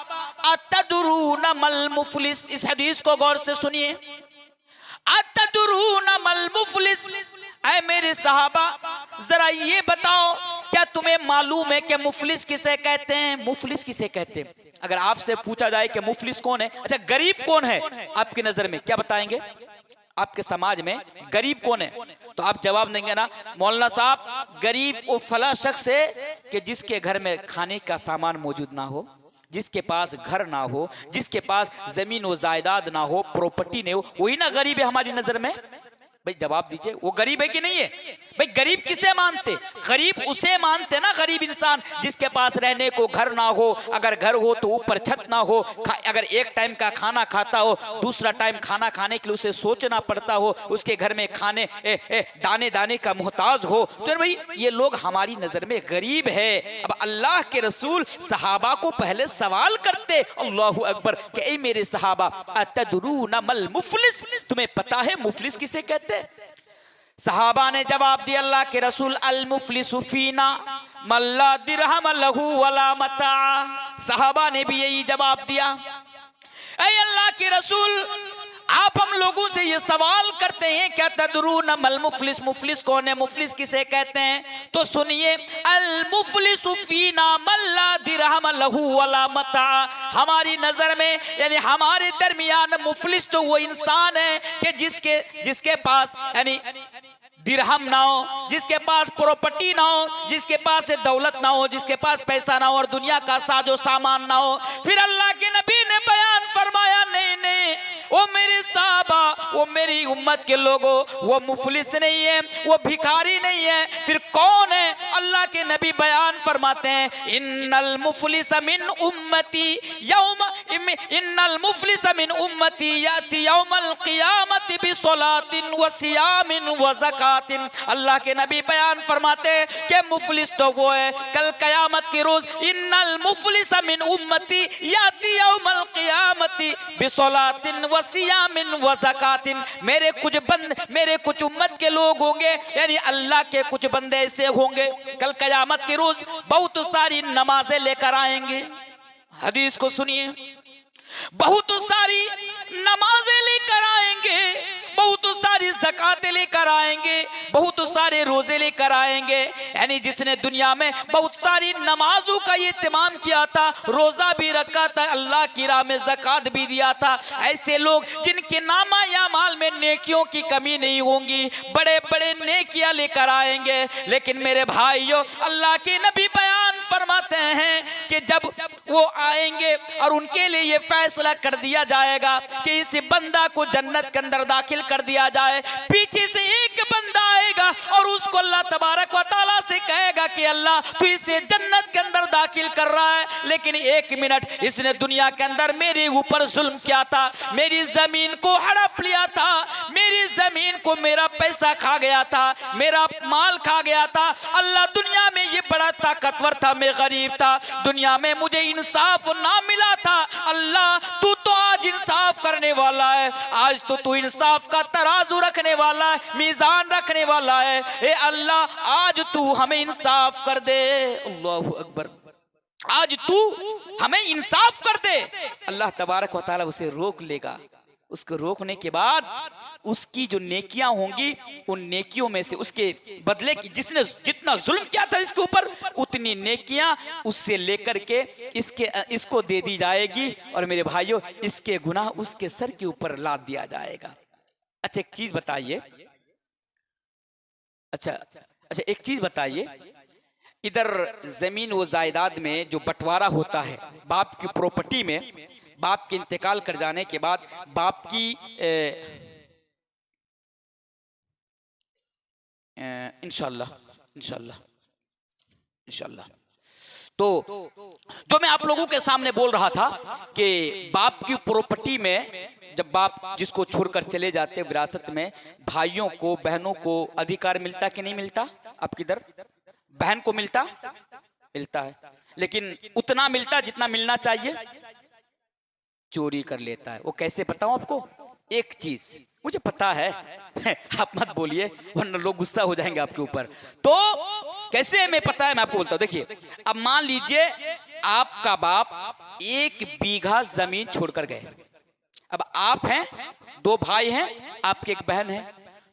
अतदरून मल मुफलिस। इस हदीस को गौर से सुनिए। अतदरून मल मुफलिस, ऐ मेरे सहाबा जरा ये बताओ क्या तुम्हें मालूम है कि मुफलिस किसे कहते हैं? मुफलिस किसे कहते हैं? अगर आपसे पूछा जाए कि मुफलिस कौन है, अच्छा गरीब कौन है आपकी नजर में, क्या बताएंगे? आपके समाज में गरीब कौन है? तो आप जवाब देंगे ना मौलाना साहब, गरीब वो फला शख्स है कि जिसके घर में खाने का सामान मौजूद ना हो, जिसके पास घर ना हो, जिसके पास जमीन व जायदाद ना हो, प्रॉपर्टी नहीं हो, वही ना गरीब है हमारी नजर में। भाई जवाब दीजिए, वो गरीब है कि नहीं है? भाई गरीब किसे मानते? गरीब उसे मानते ना, गरीब इंसान जिसके पास रहने को घर ना हो, अगर घर हो तो ऊपर छत ना हो, अगर एक टाइम का खाना खाता हो, दूसरा टाइम खाना खाने के लिए उसे सोचना पड़ता हो, उसके घर में खाने दाने दाने का मोहताज हो, तो भाई ये लोग हमारी नजर में गरीब है। अब अल्लाह के रसूल सहाबा को पहले सवाल करते, अल्लाहु अकबर, कि ऐ मेरे सहाबा अतदरूना मल मुफलिस, तुम्हें पता है मुफलिस किसे कहते? सहाबा ने जवाब दिया, अल्लाह के रसूल अल मुफलिसु फीना मल्ला दिरहम लहू वला मता। सहाबा ने भी यही जवाब दिया, ऐ अल्लाह के रसूल आप हम लोगों से ये सवाल करते हैं क्या तदरून मल मुफलिस, मुफलिस कौन है, मुफलिस किसे कहते हैं? तो सुनिए, अल मुफलिसु फीना मल्ला दिरहम लहू वला मता। हमारी नजर में यानी हमारे दरमियान मुफलिस तो वो इंसान है कि जिसके पास यानी दिरहम ना हो, जिसके पास प्रॉपर्टी ना हो, जिसके पास दौलत ना हो, जिसके पास पैसा ना हो और दुनिया का साजो सामान ना हो। फिर अल्लाह के नबी ने बयान फरमाया, नहीं नहीं, वो मेरे साहबा, वो मेरी उम्मत के लोगों, वो मुफलिस नहीं है, वो भिखारी नहीं है। फिर कौन है? अल्लाह के नबी बयान फरमाते हैं, इन्नल मुफलिस मिन उम्मती यौम इन्नल मुफलिस मिन उम्मती याती यौमल क़ियामति बिसलातिन व सियामिन व ज़कातिन। अल्लाह के नबी बयान फरमाते हैं कि मुफलिस तो वो है कल कयामत के रोज, इन्नल मुफलिस मिन उम्मती याती यौमल क़ियामति बिसलातिन व सियामिन व ज़कातिन। मेरे कुछ उम्मत के लोग होंगे, यानी अल्लाह के कुछ बंदे ऐसे होंगे कल कयामत के रोज बहुत सारी नमाजें लेकर आएंगे। हदीस को सुनिए, बहुत सारी नमाजें लेकर आएंगे, बहुत सारी ज़कातें लेकर आएंगे, बहुत सारे रोजे लेकर आएंगे। यानी जिसने दुनिया में बहुत सारी नमाजों का ये इत्माम किया था, रोजा भी रखा था, अल्लाह की राह में ज़कात भी दिया था, ऐसे लोग जिनके नामा या माल में नेकियों की कमी नहीं होंगी, बड़े बड़े नेकियां लेकर आएंगे। लेकिन मेरे भाइयों, अल्लाह के नबी बयान फरमाते हैं कि जब वो आएंगे और उनके लिए ये फैसला कर दिया जाएगा कि इस बंदा को जन्नत के अंदर दाखिल कर दिया जाए, पीछे से एक बंदा आएगा और उसको अल्लाह तबारक व तआला से कहेगा कि अल्लाह तू इसे जन्नत के अंदर दाखिल कर रहा है, लेकिन एक मिनट, इसने दुनिया के अंदर मेरे ऊपर जुल्म किया था, मेरी जमीन को हड़प लिया था, मेरी जमीन को मेरा पैसा खा गया था, मेरा माल खा गया था। अल्लाह दुनिया में ये बड़ा ताकतवर था, मैं गरीब था, दुनिया में मुझे इंसाफ ना मिला था। अल्लाह तू तो आज इंसाफ करने वाला है, आज तो तू इंसाफ का तराजू रखने वाला है, मीजान रखने वाला है। ए अल्लाह आज तू हमें इंसाफ कर दे। अल्लाहु अकबर, आज तू हमें इंसाफ कर दे। अल्लाह तबारक व तआला उसे रोक लेगा। उसको रोकने के बाद उसकी जो नेकियां होंगी, उन नेकियों में से उसके बदले की जिसने जितना जुल्म किया था इसके ऊपर, उतनी नेकियां उससे लेकर के इसको दे दी जाएगी। और मेरे भाइयों, इसके गुनाह उसके सर के ऊपर लाद दिया जाएगा। अच्छा एक चीज बताइए, अच्छा एक चीज बताइए, इधर जमीन व जायदाद में जो बंटवारा होता है बाप की प्रॉपर्टी में, बाप के इंतकाल कर जाने के बाद बाप की इंशाल्लाह तो जो मैं आप लोगों के सामने बोल रहा था कि बाप की प्रॉपर्टी में जब बाप जिसको छोड़कर चले जाते विरासत में, भाइयों को बहनों को अधिकार मिलता कि नहीं मिलता? आपकी इधर बहन को मिलता है, लेकिन उतना मिलता जितना मिलना चाहिए चोरी कर लेता है। वो कैसे बताऊं आपको? एक चीज मुझे पता है आप मत बोलिए वरना लोग गुस्सा हो जाएंगे आपके ऊपर। तो कैसे मैं पता है, मैं आपको बोलता हूं। देखिए, अब मान लीजिए आपका बाप 1 बीघा जमीन छोड़कर गए। अब आप हैं, 2 भाई हैं, आपकी एक बहन है,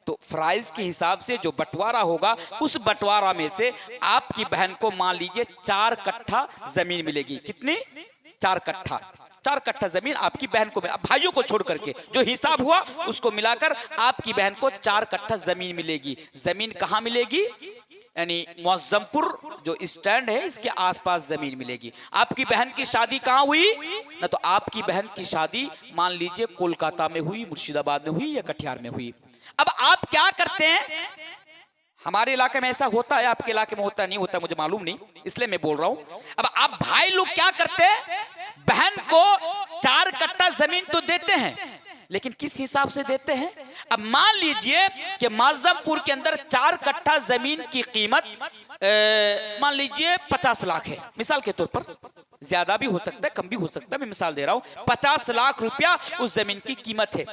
तो फराइज के हिसाब से जो बंटवारा होगा, उस बंटवारा में से आपकी बहन को मान लीजिए 4 कट्ठा जमीन मिलेगी। कितनी? 4 कट्ठा। 4 कट्ठा जमीन आपकी बहन को, भाइयों को छोड़ करके जो हिसाब हुआ उसको मिलाकर आपकी बहन को 4 कट्ठा जमीन मिलेगी। जमीन कहाँ मिलेगी? यानी मुअज्जमपुर जो स्टैंड है इसके आसपास जमीन मिलेगी। आपकी बहन की शादी कहाँ हुई ना? तो आपकी बहन की शादी मान लीजिए कोलकाता में हुई, मुर्शिदाबाद में हुई या कटिहार में हुई। अब आप क्या करते हैं, हमारे इलाके में ऐसा होता है, आपके इलाके में होता नहीं होता मुझे मालूम नहीं, इसलिए मैं बोल रहा हूं। अब आप भाई लोग क्या करते हैं, बहन को 4 कट्ठा जमीन तो देते हैं, लेकिन किस हिसाब से देते हैं? अब मान लीजिए कि मुअज्जमपुर के अंदर 4 कट्ठा जमीन की कीमत मान लीजिए 50 लाख है, मिसाल के तौर पर, ज्यादा भी हो सकता है कम भी हो सकता है, मैं मिसाल दे रहा हूं। 50 लाख रुपया उस जमीन की कीमत है।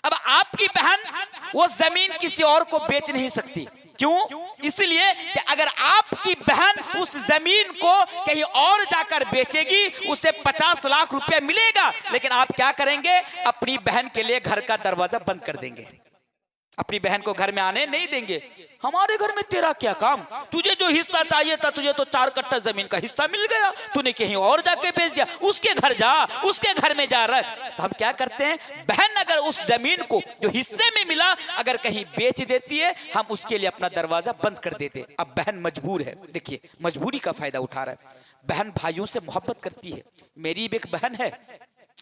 अब आपकी बहन वो जमीन किसी और को बेच नहीं सकती। क्यों? इसलिए कि अगर आपकी बहन उस जमीन को कहीं और जाकर बेचेगी उसे 50 लाख रुपया मिलेगा, लेकिन आप क्या करेंगे, अपनी बहन के लिए घर का दरवाजा बंद कर देंगे, अपनी बहन को घर में आने नहीं देंगे। हमारे घर में तेरा क्या काम, तुझे जो हिस्सा चाहिए था, तुझे तो 4 कट्ठा जमीन का हिस्सा मिल गया, तूने कहीं और जाके बेच दिया, उसके घर जा, उसके घर में जा रख। तो हम क्या करते हैं, बहन अगर उस जमीन को जो हिस्से में मिला अगर कहीं बेच देती है, हम उसके लिए अपना दरवाजा बंद कर देते। अब बहन मजबूर है, देखिए मजबूरी का फायदा उठा रहा है। बहन भाइयों से मोहब्बत करती है, मेरी भी एक बहन है,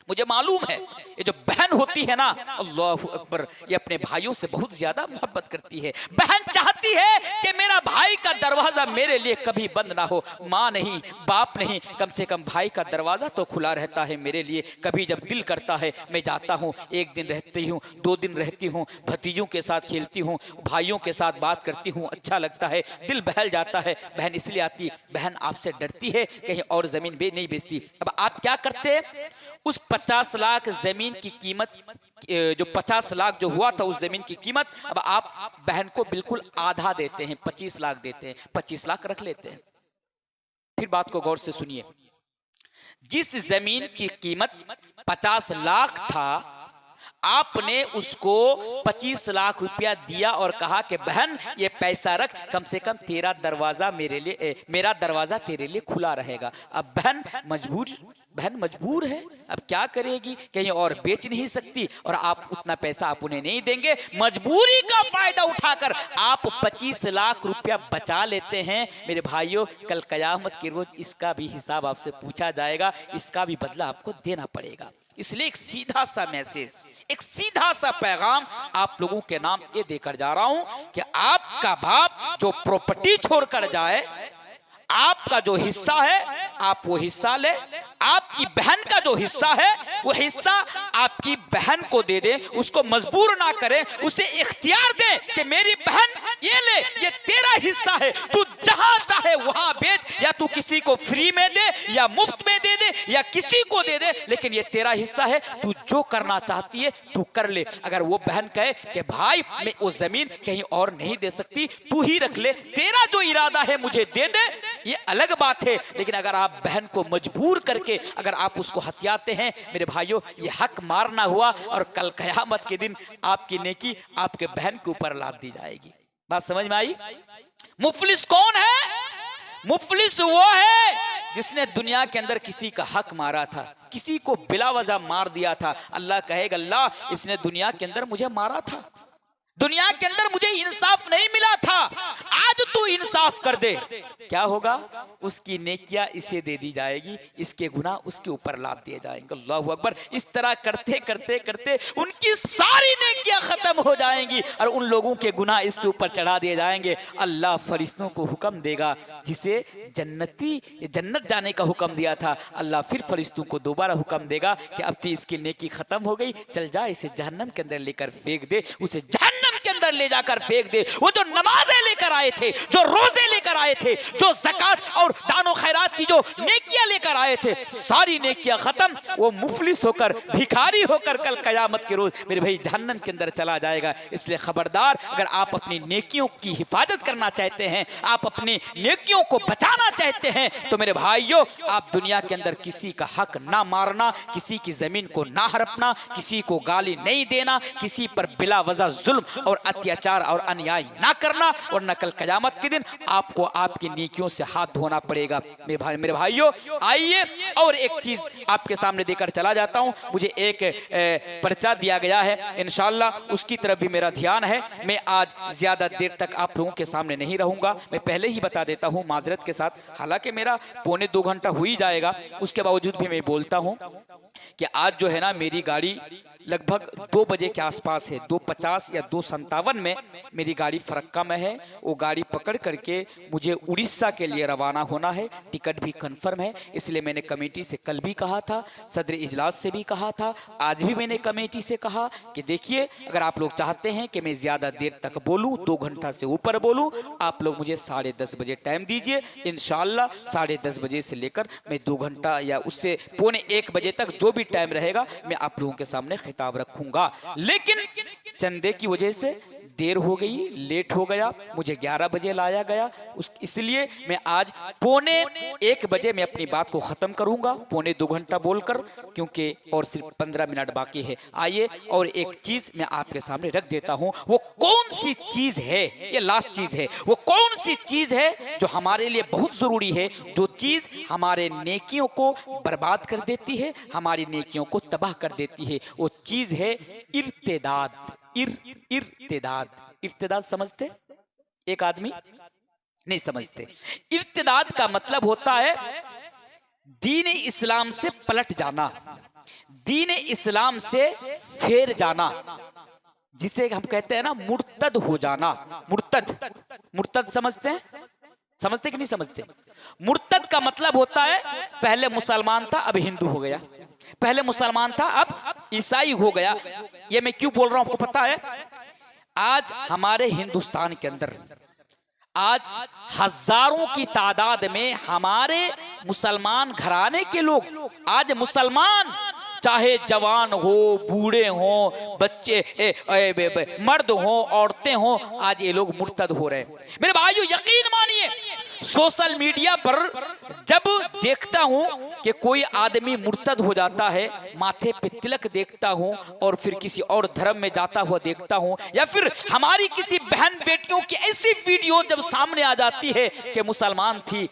मुझे मालूम है ये जो बहन होती है ना, अल्लाह अकबर, ये अपने भाइयों से बहुत ज्यादा मोहब्बत करती है। बहन चाहती है कि मेरा भाई का दरवाजा मेरे लिए कभी बंद ना हो, माँ नहीं बाप नहीं, कम से कम भाई का दरवाजा तो खुला रहता है मेरे लिए। कभी जब दिल करता है मैं जाता हूँ, 1 दिन रहती हूँ, 2 दिन रहती हूँ, भतीजों के साथ खेलती हूँ, भाइयों के साथ बात करती हूँ, अच्छा लगता है, दिल बहल जाता है। बहन इसलिए आती, बहन आपसे डरती है, कहीं और जमीन नहीं बेचती। अब आप क्या करते हैं, उस 50 लाख जमीन की कीमत, जो 50 लाख जो हुआ था उस जमीन की कीमत, अब आप बहन को बिल्कुल आधा देते हैं, 25 लाख देते हैं, 25 लाख रख लेते हैं। फिर बात को गौर से सुनिए, जिस जमीन की कीमत 50 लाख था, आपने उसको 25 लाख रुपया दिया और कहा कि बहन ये पैसा रख, कम से कम तेरा दरवाजा मेरे लिए, मेरा दरवाजा तेरे लिए खुला रहेगा। अब बहन मजबूर है, अब क्या करेगी, कहीं और बेच नहीं सकती और आप उतना पैसा आप उन्हें नहीं देंगे। मजबूरी का फायदा उठाकर आप 25 लाख रुपया बचा लेते हैं। मेरे भाइयों, कल कयामत के रोज इसका भी हिसाब आपसे पूछा जाएगा, इसका भी बदला आपको देना पड़ेगा। इसलिए एक सीधा सा मैसेज, एक सीधा सा पैगाम आप लोगों के नाम ये देकर जा रहा हूं कि आपका बाप जो प्रॉपर्टी छोड़कर जाए, आपका जो हिस्सा है आप वो हिस्सा ले, आपकी बहन का जो हिस्सा है वो हिस्सा आपकी बहन को दे दे, उसको मजबूर ना करें, उसे इख्तियार दे कि मेरी बहन ये ले, ये तेरा हिस्सा है, तू जहां चाहे वहां बेच, या तू किसी को फ्री में दे या मुफ्त में दे दे या किसी को दे दे, लेकिन ये तेरा हिस्सा है, तू जो करना चाहती है तू कर ले। अगर वो बहन कहे कि भाई मैं वो जमीन कहीं और नहीं दे सकती, तू ही रख ले, तेरा जो इरादा है मुझे दे दे, ये अलग बात है। लेकिन अगर आप बहन को मजबूर करके अगर आप उसको हथियाते हैं, मेरे भाइयों, ये हक मारना हुआ और कल कयामत के दिन आपकी नेकी आपके बहन के ऊपर लाद दी जाएगी। बात समझ में आई? मुफलिस कौन है? मुफलिस वो है जिसने दुनिया के अंदर किसी का हक मारा था, किसी को बिला वजह मार दिया था। अल्लाह कहेगा, अल्लाह इसने दुनिया के अंदर मुझे मारा था, दुनिया के अंदर मुझे इंसाफ नहीं मिला था, आज तू इंसाफ कर दे। क्या होगा? उसकी नेकियां इसे दे दी जाएगी, इसके गुनाह उसके ऊपर लाद दिए जाएंगे। अल्लाहू अकबर। इस तरह करते करते करते उनकी सारी नेकियां खत्म हो जाएंगी और उन लोगों के गुनाह इसके ऊपर चढ़ा दिए जाएंगे। अल्लाह फरिश्तों को हुक्म देगा, जिसे जन्नत जाने का हुक्म दिया था, अल्लाह फिर फरिश्तों को दोबारा हुक्म देगा कि अब तो इसकी नेकी खत्म हो गई, चल जा इसे जहन्नम के अंदर लेकर फेंक दे, उसे जहन्नम के अंदर ले जाकर फेंक दे। वो जो नमाजें लेकर आए थे, जो रोजे लेकर आए थे, जो ज़कात और दानो खैरात की जो नेकियां लेकर आए थे, सारी नेकियां खत्म, वो मुफलिस होकर, भिखारी होकर कल कयामत के रोज मेरे भाई जहन्नम के अंदर चला जाएगा। इसलिए खबरदार, अगर आप अपनी नेकियों की हिफाजत करना चाहते हैं, आप अपनी नेकियों को बचाना चाहते हैं, तो मेरे भाइयों, आप दुनिया के अंदर किसी का हक ना मारना, किसी की जमीन को ना हड़पना, किसी को गाली नहीं देना, किसी पर बिला वजह जुल्म और अत्याचार और अन्याय ना करना, और वरना कल क़यामत के दिन आपको आपकी नेकियों से हाथ धोना पड़ेगा। मेरे भाइयों, आइए और एक चीज आपके सामने देकर चला जाता हूं। मुझे एक पर्चा दिया गया है, इंशाअल्लाह उसकी तरफ भी मेरा ध्यान है। मैं आज ज्यादा देर तक आप लोगों के सामने नहीं रहूंगा। मैं पहले ही बता देता हूं माजरत के साथ, हालांकि मेरा 2.25 घंटा हो ही जाएगा, उसके बावजूद भी मैं बोलता हूं कि आज जो है ना मेरी गाड़ी लगभग 2 बजे के आसपास है, 2:50 या 2:57 में मेरी गाड़ी फरक्का में है। वो गाड़ी पकड़ करके मुझे उड़ीसा के लिए रवाना होना है। टिकट भी कंफर्म है, इसलिए मैंने कमेटी से कल भी कहा था, सदर इजलास से भी कहा था, आज भी मैंने कमेटी से कहा कि देखिए अगर आप लोग चाहते हैं कि मैं ज़्यादा देर तक बोलूँ, 2 घंटा से ऊपर बोलूँ, आप लोग मुझे 10:30 बजे टाइम दीजिए। इंशाअल्लाह 10:30 बजे से लेकर मैं 2 घंटा या उससे 1:45 बजे तक जो भी टाइम रहेगा मैं आप लोगों के सामने खिताब रखूंगा। लेकिन चंदे की वजह से देर हो गई, लेट हो गया, मुझे 11 बजे लाया गया, इसलिए मैं आज 1:45 बजे मैं अपनी बात को ख़त्म करूंगा, 2.25 घंटा बोलकर, क्योंकि और सिर्फ 15 मिनट बाकी है। आइए और एक चीज़ मैं आपके सामने रख देता हूं, वो कौन सी चीज़ है, ये लास्ट चीज़ है, वो कौन सी चीज़ है जो हमारे लिए बहुत ज़रूरी है, जो चीज़ हमारे नेकियों को बर्बाद कर देती है, हमारी नेकियों को तबाह कर देती है। वो चीज़ है इर्तिदाद। इर्तिदाद, इर्तिदाद समझते? एक आदमी नहीं समझते। इर्तिदाद का मतलब होता है दीन इस्लाम से पलट जाना, दीन इस्लाम से फेर जाना, जिसे हम कहते हैं ना मुर्तद हो जाना। मुर्तद समझते हैं? समझते कि नहीं समझते? मुर्तद का मतलब होता है पहले मुसलमान था अब हिंदू हो गया, पहले मुसलमान था अब ईसाई हो गया। ये मैं क्यों बोल रहा हूं आपको पता है? आज हमारे हिंदुस्तान के अंदर आज हजारों की तादाद में हमारे मुसलमान घराने के लोग, आज मुसलमान चाहे जवान हो, बूढ़े हो, बच्चे मर्द हो, औरतें हो, आज ये लोग मुर्तद हो रहे हैं। मेरे भाइयों यकीन मानिए, सोशल मीडिया पर जब देखता हूं कि कोई आदमी मुर्तद हो जाता है, माथे पे तिलक देखता हूं और फिर किसी और धर्म में जाता हुआ देखता हूं, या फिर हमारी किसी बहन बेटियों की ऐसी वीडियो जब सामने आ जाती है कि मुसलमान थी,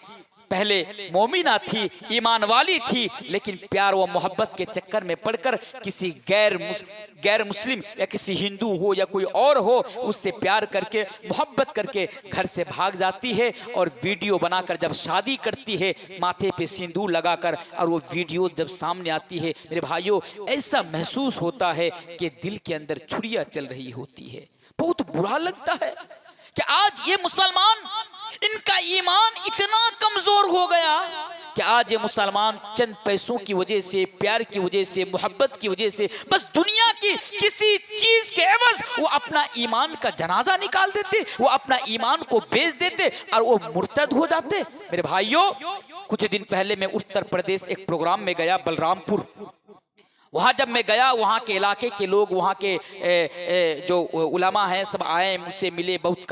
पहले मोमिना थी, ईमान वाली थी, लेकिन प्यार व मोहब्बत के चक्कर में पड़कर किसी गैर मुस्लिम या किसी हिंदू हो या कोई और हो, उससे प्यार करके मोहब्बत करके घर से भाग जाती है और वीडियो बनाकर जब शादी करती है, माथे पे सिंदूर लगाकर, और वो वीडियो जब सामने आती है, मेरे भाइयों ऐसा महसूस होता है कि दिल के अंदर छुरियां चल रही होती है। बहुत बुरा लगता है कि आज ये मुसलमान, इनका ईमान इतना कमजोर हो गया कि आज ये मुसलमान चंद पैसों की वजह से, प्यार की वजह से, मोहब्बत की वजह से, बस दुनिया की किसी चीज के एवज वो अपना ईमान का जनाजा निकाल देते, वो अपना ईमान को बेच देते और वो मुर्तद हो जाते। मेरे भाइयों कुछ दिन पहले मैं उत्तर प्रदेश एक प्रोग्राम में गया, बलरामपुर। वहाँ जब मैं गया, वहाँ के इलाके के लोग, वहाँ के जो उलमा हैं सब आए, मुझसे मिले, बहुत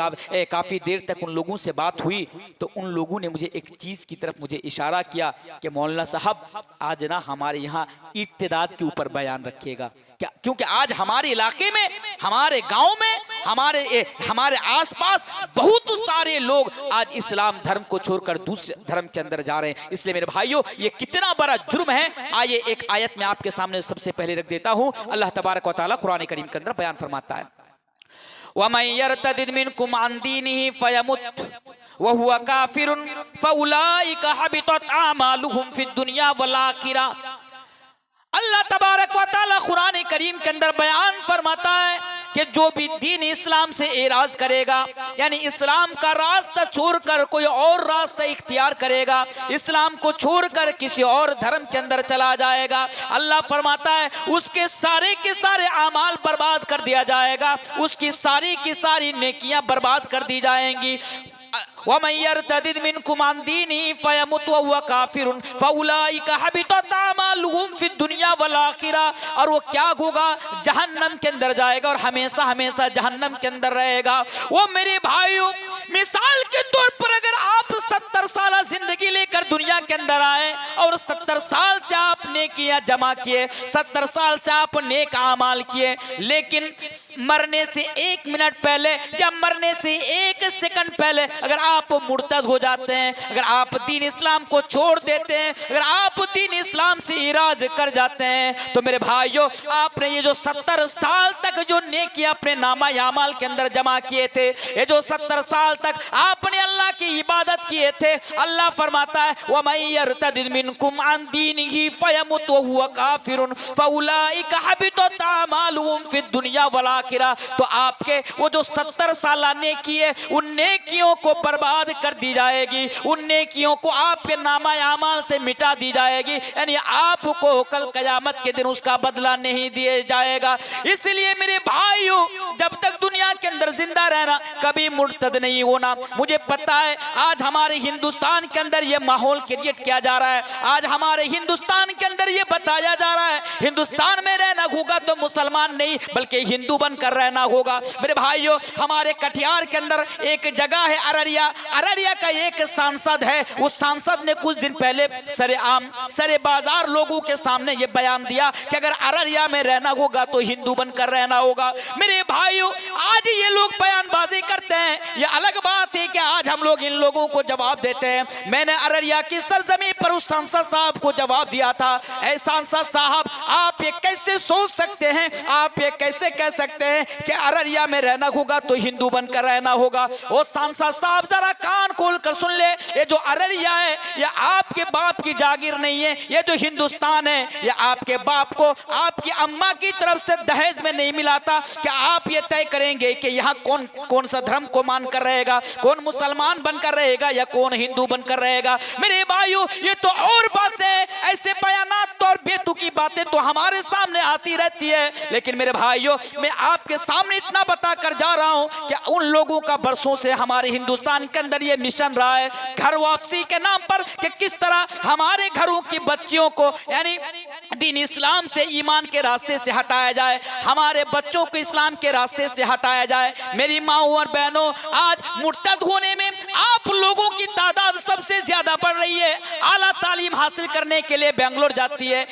काफ़ी देर तक उन लोगों से बात हुई। तो उन लोगों ने मुझे एक चीज़ की तरफ मुझे इशारा किया कि मौलाना साहब आज ना हमारे यहाँ इर्तिदाद के ऊपर बयान रखिएगा क्या, क्योंकि आज हमारे इलाके में, हमारे गांव में, हमारे आसपास बहुत सारे लोग आज इस्लाम धर्म को छोड़कर दूसरे धर्म के अंदर जा रहे हैं। इसलिए मेरे भाइयों ये कितना बड़ा जुर्म है। आइए एक आयत में आपके सामने सबसे पहले रख देता हूं। अल्लाह तबारक व तआला कुरान करीम के अंदर बयान फरमाता है, वमन यर्तदिद मिनकुम अन दीनिही फयमुत वहुवा काफिरुन फउलाइका हबितत आमालुहुम फिद दुनिया वल आखिरह। अल्लाह तबारक व तआला कुरान करीम के अंदर बयान फरमाता है कि जो भी दीन इस्लाम से एराज करेगा, यानी इस्लाम का रास्ता छोड़कर कोई और रास्ता इख्तियार करेगा, इस्लाम को छोड़कर किसी और धर्म के अंदर चला जाएगा, अल्लाह फरमाता है उसके सारे के सारे आमाल बर्बाद कर दिया जाएगा, उसकी सारी की सारी नेकियां बर्बाद कर दी जाएंगी। वमन यर्तदिद मिनकुम अन दीनिही फयमुत वहुवा काफिरुन फउलाइका हबितत आमालुहुम फिद दुनिया वल आखिरह। और वो क्या होगा, जहन्नम के अंदर जाएगा और हमेशा हमेशा जहन्नम के अंदर रहेगा। वो मेरे भाइयों मिसाल के तौर पर अगर आप 70 साल जिंदगी लेकर दुनिया के अंदर आए और 70 साल से आप नेकियां जमा किए, 70 साल से आप नेक आमाल किए, लेकिन मरने से 1 मिनट पहले या मरने से 1 सेकंड पहले अगर आप मुर्तद हो जाते हैं, अगर आप दीन इस्लाम को छोड़ देते हैं, अगर आप दीन इस्लाम से इराज कर जाते हैं, तो मेरे भाइयों आपने ये जो 70 साल तक जो नेकी अपने नामा यामाल के अंदर जमा किए थे, ये जो 70 साल तक आपने अल्लाह की इबादत किए थे, अल्लाह फरमाता है वमन यर्तदिद मिनकुम अन दीनिही फयमुत वहुवा काफिरुन फउलाइका हबितत अमालुहुम फिद दुनिया वल आखिरह। तो आपके वो जो 70 साल नेकी है, उन नेकियों को बर्बाद कर दी जाएगी, उन नेकियों को आपके नामा यामाल से मिटा दी जाएगी, यानी आपको कल कयामत के दिन उसका बदला नहीं दिया जाएगा। इसलिए मेरे भाइयों जब तक दुनिया के अंदर जिंदा रहना, कभी मुर्तद नहीं होना। मुझे पता है आज हमारे हिंदुस्तान के अंदर ये माहौल क्रिएट किया जा रहा है, आज हमारे हिंदुस्तान के अंदर ये बताया जा रहा है हिंदुस्तान में रहना होगा तो मुसलमान नहीं बल्कि हिंदू बनकर रहना होगा। मेरे भाइयों हमारे कटिहार के अंदर एक जगह है अररिया, अररिया का एक सांसद है, उस सांसद ने कुछ दिन पहले सरे बाजार लोगों के सामने ये बयान दिया कि अगर अररिया में रहना होगा तो हिंदू बनकर रहना होगा। मेरे भाइयों आज ये लोग बयानबाजी करते हैं, ये अलग बात है कि आज हम लोग इन लोगों को जवाब देते हैं। मैंने अररिया की सरजमी पर उस सांसद साहब को जवाब दिया था, ऐ सांसद साहब आप ये कैसे सोच सकते हैं, आप ये कैसे कह सकते हैं कि अररिया में रहना होगा तो हिंदू बनकर रहना होगा। वो सांसद साहब जरा कान खोल कर सुन ले, ये जो अररिया है ये आपके बाप की जागीर नहीं है, ये जो हिंदुस्तान है ये आपके बाप को आपकी अम्मा की तरफ से दहेज में नहीं मिला था। क्या आप ये तय करेंगे कि यहाँ कौन कौन सा धर्म को मानकर रहेगा, कौन मुसलमान बनकर रहेगा या कौन हिंदू बनकर रहेगा? मेरे भाइयों ये तो और बातें, ऐसे बयानात और बेतुकी बातें तो हमारे सामने आती रहती है, लेकिन मेरे भाइयों मैं आपके सामने इतना बता कर जा रहा हूं कि उन लोगों का बरसों से हमारे हिंदुस्तान के अंदर ये मिशन रहा है घर वापसी के नाम पर कि किस तरह हमारे घरों की बच्चियों को यानी दीन इस्लाम से ईमान के रास्ते से हटाया जाए, हमारे बच्चों को इस्लाम के रास्ते से हटाया जाए। मेरी माओ और बहनों आज मुर्तद होने में आप लोगों की तादाद सबसे ज्यादा बढ़ रही है। आला तालीम हासिल करने के लिए बेंगलोर जाती है,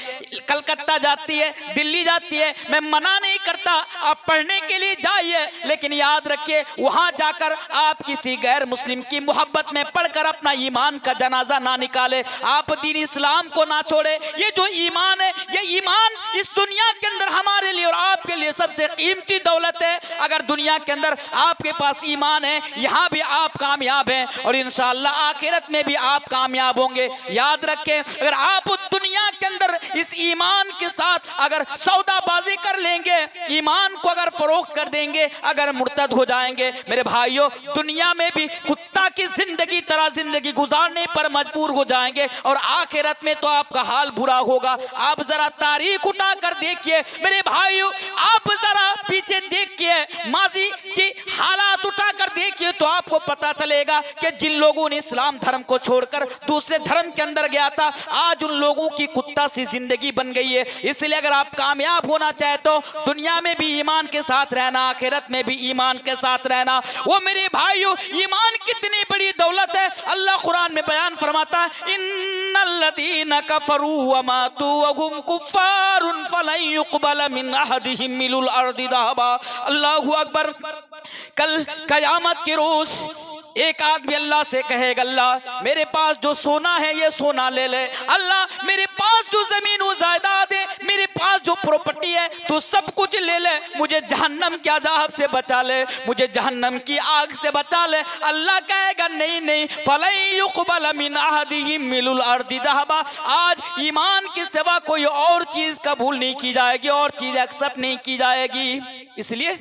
कलकत्ता जाती है, दिल्ली जाती है, मैं मना नहीं करता आप पढ़ने के लिए जाइए, लेकिन याद रखिए वहां जाकर आप किसी गैर मुस्लिम की मोहब्बत में पढ़कर अपना ईमान का जनाजा ना निकाले, आप दीन इस्लाम को ना छोड़े। ये जो ईमान है ये ईमान इस दुनिया के अंदर हमारे लिए और आपके लिए सबसे कीमती दौलत है। अगर दुनिया के अंदर आपके पास ईमान है यहाँ भी आप कामयाब हैं और इंशाअल्लाह आखिरत में भी आप कामयाब होंगे। याद रखें अगर आप दुनिया के अंदर इस ईमान के साथ अगर सौदाबाजी कर लेंगे, ईमान को अगर फरोख्त कर देंगे, अगर मुर्तद हो जाएंगे, मेरे भाइयों दुनिया में भी कुत्ता की जिंदगी तरह जिंदगी गुजारने पर मजबूर हो जाएंगे और आखिरत में तो आपका हाल बुरा होगा। आप जरा तारीख उठा कर देखिए मेरे भाइयों, आप जरा पीछे देखिए माजी की हालात उठा कर देखिए तो आपको पता चलेगा कि जिन लोगों ने इस्लाम धर्म को छोड़कर दूसरे धर्म के अंदर गया था आज उन लोगों की कुत्ता सी जिंदगी बन गई है। इसलिए अगर आप कामयाब होना चाहे तो दुनिया में भी ईमान के साथ रहना, आखिरत में भी ईमान के साथ रहना। वो मेरे भाइयों ईमान कितनी बड़ी दौलत है, अल्लाह कुरान में बयान फरमाता है इन्नल्लज़ीना कफरू व मातू व हुम कुफ्फारुन फलन युक़बल मिन अहदिहिम मिलुल अर्दि ज़हबा। अल्लाहु अकबर। कल क़यामत के रोज़ एक आदमी अल्लाह से कहेगा अल्लाह मेरे पास जो सोना है ये सोना ले ले, अल्लाह मेरे पास जो जमीन व जायदाद है, मेरे पास जो प्रॉपर्टी है तो सब कुछ ले ले, मुझे जहन्नम के अज़ाब से बचा ले, मुझे जहन्नम की आग से बचा ले। अल्लाह कहेगा नहीं नहीं फलन युक़बल मिन अहदिहिम मिलुल अर्दि ज़हबा। आज ईमान के सिवा कोई और चीज कबूल नहीं की जाएगी और चीज एक्सेप्ट नहीं की जाएगी। इसलिए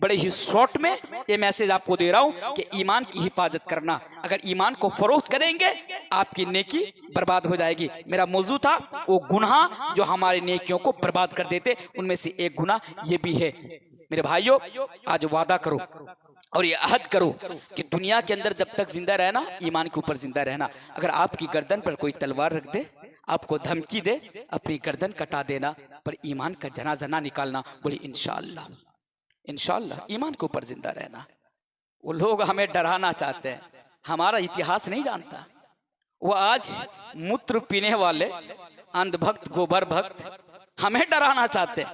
बड़े ही शॉर्ट में ये मैसेज आपको दे रहा हूं कि ईमान की हिफाजत करना, अगर ईमान को फरोख्त करेंगे आपकी नेकी बर्बाद हो जाएगी। मेरा मौजू था वो गुनाह जो हमारी नेकियों को बर्बाद कर देते, उनमें से एक गुनाह ये भी है। मेरे भाइयों आज वादा करो और ये अहद करो कि दुनिया के अंदर जब तक जिंदा रहना ईमान के ऊपर जिंदा रहना। अगर आपकी गर्दन पर कोई तलवार रख दे, आपको धमकी दे, अपनी गर्दन कटा देना पर ईमान का जनाजा ना निकालना। बोली इंशाअल्लाह, इंशाअल्लाह ईमान के ऊपर जिंदा रहना। वो लोग हमें डराना चाहते हैं, हमारा इतिहास नहीं जानता। वो आज मूत्र पीने वाले अंधभक्त गोबर भक्त हमें डराना चाहते हैं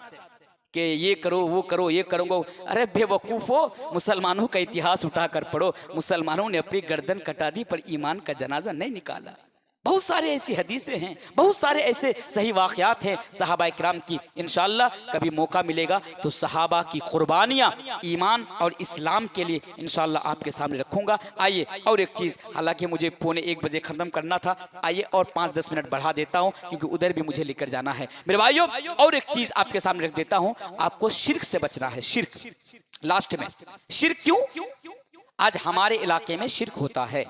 कि ये करो वो करो ये करूँगा। अरे बेवकूफ़ो, मुसलमानों का इतिहास उठाकर पढ़ो। मुसलमानों ने अपनी गर्दन कटा दी पर ईमान का जनाजा नहीं निकाला। बहुत सारे ऐसी हदीसें हैं, बहुत सारे ऐसे सही वाक़यात हैं सहाबा किराम की। इंशाअल्लाह कभी मौका मिलेगा तो सहाबा की कुर्बानियाँ ईमान और इस्लाम के लिए इंशाअल्लाह आपके सामने रखूँगा। आइए और एक चीज़, हालांकि मुझे 1:45 बजे ख़त्म करना था, आइए और 5-10 मिनट बढ़ा देता हूँ क्योंकि उधर भी मुझे लेकर जाना है मेरे भाइयों। और एक चीज़ आपके सामने रख देता हूँ, आपको शिर्क से बचना है। शिर्क लास्ट में, शिर्क क्यों? आज हमारे इलाके में शिर्क होता है,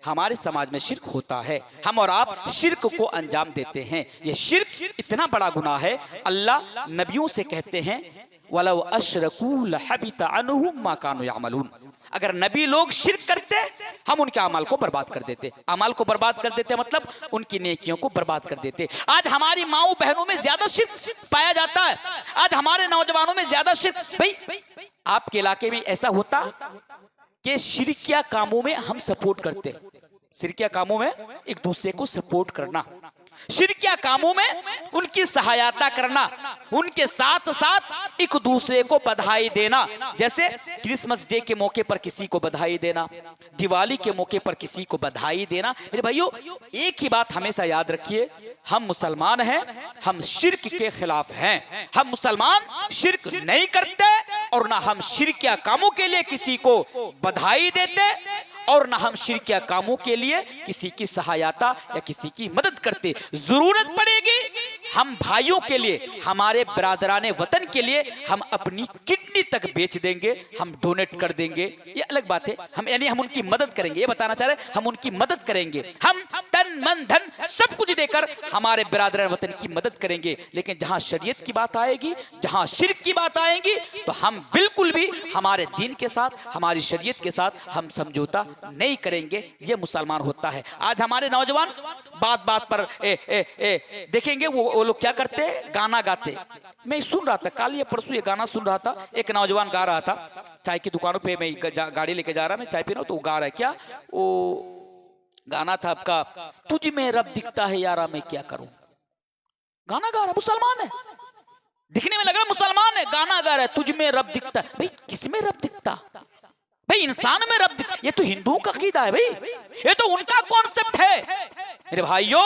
हमारे समाज में शिर्क होता है, हम और आप शिर्क को अंजाम देते हैं। ये शिर्क इतना बड़ा गुनाह है, अल्लाह नबियों से कहते हैं वलौ अशरकू लहबिता अन्हुम मा कानू यामलून। अगर नबी लोग शिर्क करते हम उनके अमाल को बर्बाद कर देते। अमाल को बर्बाद कर देते मतलब उनकी नेकियों को बर्बाद कर देते। आज हमारी माओ बहनों में ज्यादा शिर्क पाया जाता है, आज हमारे नौजवानों में ज्यादा शिर्क। भाई आपके इलाके में ऐसा होता कि शिरकिया कामों में हम सपोर्ट करते, शिरकिया कामों में एक दूसरे को सपोर्ट करना, शिरकिया कामों में उनकी सहायता करना, उनके साथ साथ एक दूसरे को बधाई देना। जैसे क्रिसमस डे के मौके पर किसी को बधाई देना, दिवाली के मौके पर किसी को बधाई देना। मेरे भाइयों एक ही बात हमेशा याद रखिए, हम मुसलमान हैं, हम शिर्क के खिलाफ हैं। हम मुसलमान शिर्क नहीं करते और ना हम शिरकिया कामों के लिए किसी को बधाई देते और ना हम शिरकिया कामों के लिए किसी की सहायता या किसी की मदद करते। जरूरत पड़ेगी हम भाइयों के लिए, हमारे बिरादराने वतन के लिए हम अपनी किडनी तक बेच देंगे, हम डोनेट कर देंगे, ये अलग बात है। हम यानी हम उनकी मदद करेंगे, ये बताना चाह रहे हैं, हम उनकी मदद करेंगे, हम तन मन धन सब कुछ देकर हमारे बिरादरान वतन की मदद करेंगे। लेकिन जहां शरीयत की बात आएगी, जहां शिर्क की बात आएगी, तो हम बिल्कुल भी हमारे दीन के साथ, हमारी शरीयत के साथ हम समझौता नहीं करेंगे। ये मुसलमान होता है। आज हमारे नौजवान बात बात पर देखेंगे वो लोग क्या करते हैं, गाना गाते। मैं सुन रहा था कल या परसों ये गाना सुन रहा था, एक नौजवान गा रहा था, चाय की दुकानों पे मैं गाड़ी लेके जा रहा, मैं चाय पी रहा हूँ तो वो गा रहा है, क्या वो गाना था आपका, तुझ में रब दिखता है यारा मैं क्या करूं। गाना गा रहा है, मुसलमान है, दिखने में लग रहा है मुसलमान है, गाना गा रहा है तुझ में रब दिखता। भाई किस में रब दिखता? भाई इंसान में रब दिखता, ये तो हिंदुओं का अकीदा है भाई, ये तो उनका कॉन्सेप्ट है मेरे भाइयों।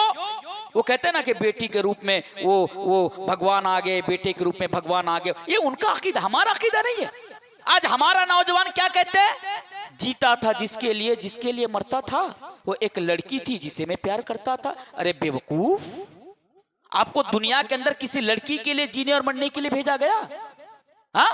वो कहते हैं ना कि बेटी के रूप में वो भगवान आ गए, बेटे के रूप में भगवान आ गए, ये उनका अकीदा, हमारा अकीदा नहीं है। आज हमारा नौजवान क्या कहते हैं, जीता था जिसके लिए मरता था, वो एक लड़की थी जिसे मैं प्यार करता था। अरे बेवकूफ, आपको दुनिया के अंदर किसी लड़की के लिए जीने और मरने के लिए भेजा गया? हाँ,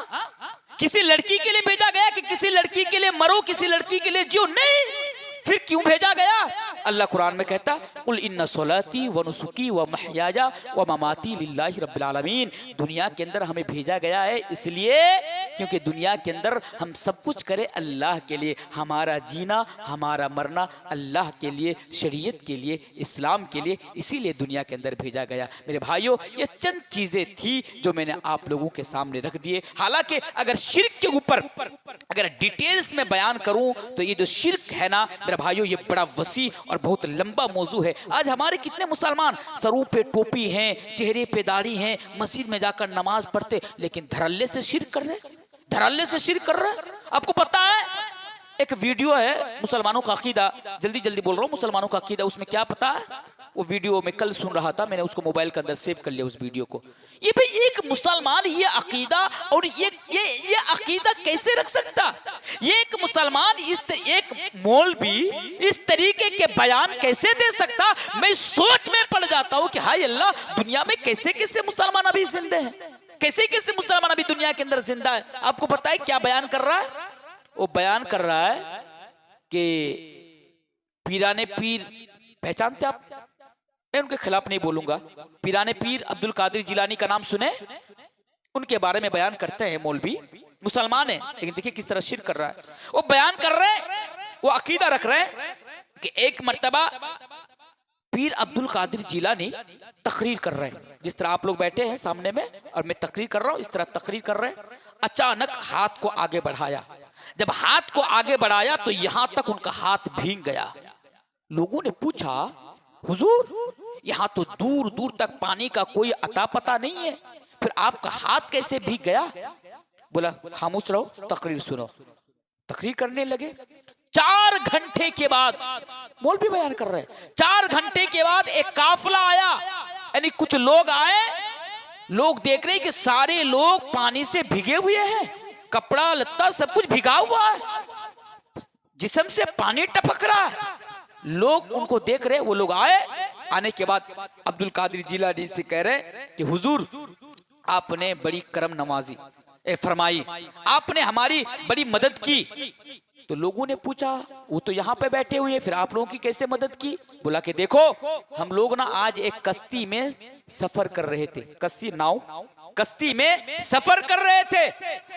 किसी लड़की के लिए भेजा गया कि किसी लड़की के लिए मरो, किसी लड़की के लिए जियो? नहीं, फिर क्यों भेजा गया? अल्लाह कुरान में कहता कुल इन्ना सलाती व नुसुकी व महयाया व ममाती लिल्लाहि रब्बिल आलमीन। दुनिया के अंदर हमें भेजा गया है इसलिए क्योंकि दुनिया के अंदर हम सब कुछ करें अल्लाह के लिए, हमारा जीना हमारा मरना अल्लाह के लिए, शरीयत के लिए, इस्लाम के लिए, इसीलिए दुनिया के अंदर भेजा गया। मेरे भाइयों ये चंद चीज़ें थी जो मैंने आप लोगों के सामने रख दिए। हालांकि अगर शिर्क के ऊपर अगर डिटेल्स में बयान करूं तो ये जो शिर्क है ना मेरे भाइयों, ये बड़ा वसी और बहुत लंबा मौजू है। आज हमारे कितने मुसलमान सरों पे टोपी हैं, चेहरे पे दाढ़ी हैं, मस्जिद में जाकर नमाज पढ़ते, लेकिन धड़ल्ले से शिर्क कर रहे, धड़ल्ले से शिर्क कर रहे। आपको पता है एक वीडियो है मुसलमानों का अकीदा, जल्दी जल्दी बोल रहा हूँ, मुसलमानों का अकीदा, उसमें क्या पता है, वो वीडियो में कल सुन रहा था, मैंने उसको मोबाइल के अंदर सेव कर लिया उस वीडियो को। ये भाई एक मुसलमान ये अकीदा और ये अकीदा कैसे रख सकता? ये एक मुसलमान एक मौलवी इस तरीके के बयान कैसे दे सकता? मैं सोच में पड़ जाता हूँ कि हाय अल्लाह, दुनिया में कैसे कैसे मुसलमान अभी जिंदे हैं, कैसे कैसे मुसलमान अभी दुनिया के अंदर जिंदा है। आपको पता है क्या बयान कर रहा है? वो बयान कर रहा है कि पीराने पीर, पहचानते आप? मैं उनके खिलाफ नहीं बोलूंगा, पीराने पीर अब्दुल कादिर जिलानी का नाम सुने, उनके बारे में बयान करते हैं मौलवी, मुसलमान है लेकिन देखिए किस तरह शिर्क कर रहा है। वो बयान कर रहे हैं, वो अकीदा रख रहे हैं कि एक मर्तबा पीर अब्दुल कादिर जिलानी तकरीर कर रहे हैं, जिस तरह आप लोग बैठे हैं सामने में और मैं तकरीर कर रहा हूं, इस तरह तकरीर कर रहे हैं। अचानक हाथ को आगे बढ़ाया, जब हाथ को आगे बढ़ाया तो यहां तक उनका हाथ भीग गया। लोगों ने पूछा, हुजूर यहां तो दूर दूर तक पानी का कोई अता पता नहीं है, फिर आपका हाथ कैसे भीग गया? बोला, खामोश रहो, तकरीर सुनो। तकरीर करने लगे। 4 घंटे के बाद, मौलवी बयान कर रहे हैं, 4 घंटे के बाद एक काफिला आया, यानी कुछ लोग आए। लोग देख रहे हैं कि सारे लोग पानी से भीगे हुए हैं, कपड़ा लत्ता सब कुछ भिगा हुआ है, जिस्म से पानी टपक रहा है। लोग उनको देख रहे, वो लोग आए। आने के बाद अब्दुल कादिर जिलानी से कह रहे कि हुजूर आपने बड़ी करम नवाजी फरमाई, आपने हमारी बड़ी मदद की। तो लोगों ने पूछा, वो तो यहाँ पे बैठे हुए हैं, फिर आप लोगों की कैसे मदद की? बोला कि देखो, हम लोग ना आज एक कश्ती में सफर कर रहे थे, कश्ती में सफर कर रहे थे,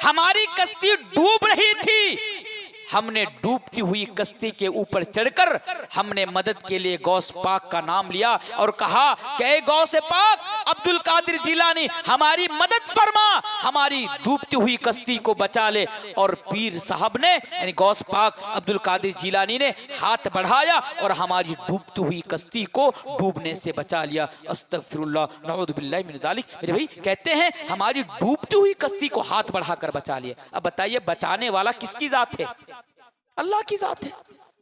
हमारी कश्ती डूब रही थी। हमने डूबती हुई कश्ती के ऊपर चढ़कर हमने मदद के लिए गौस पाक का नाम लिया और कहा कि ए गौस पाक अब्दुल कादिर जिलानी हमारी मदद फरमा, हमारी डूबती हुई कश्ती को बचा ले। और पीर साहब ने यानी गौस पाक अब्दुल कादिर जिलानी ने हाथ बढ़ाया और हमारी डूबती हुई कश्ती को डूबने से बचा लिया। अस्तगफिरुल्लाह नऊज़ु बिल्लाहि मिन ज़ालिक। मेरे भाई कहते हैं हमारी डूबती हुई कश्ती को हाथ बढ़ाकर बचा लिया। अब बताइए, बचाने वाला किसकी जात है? अल्लाह की जात है।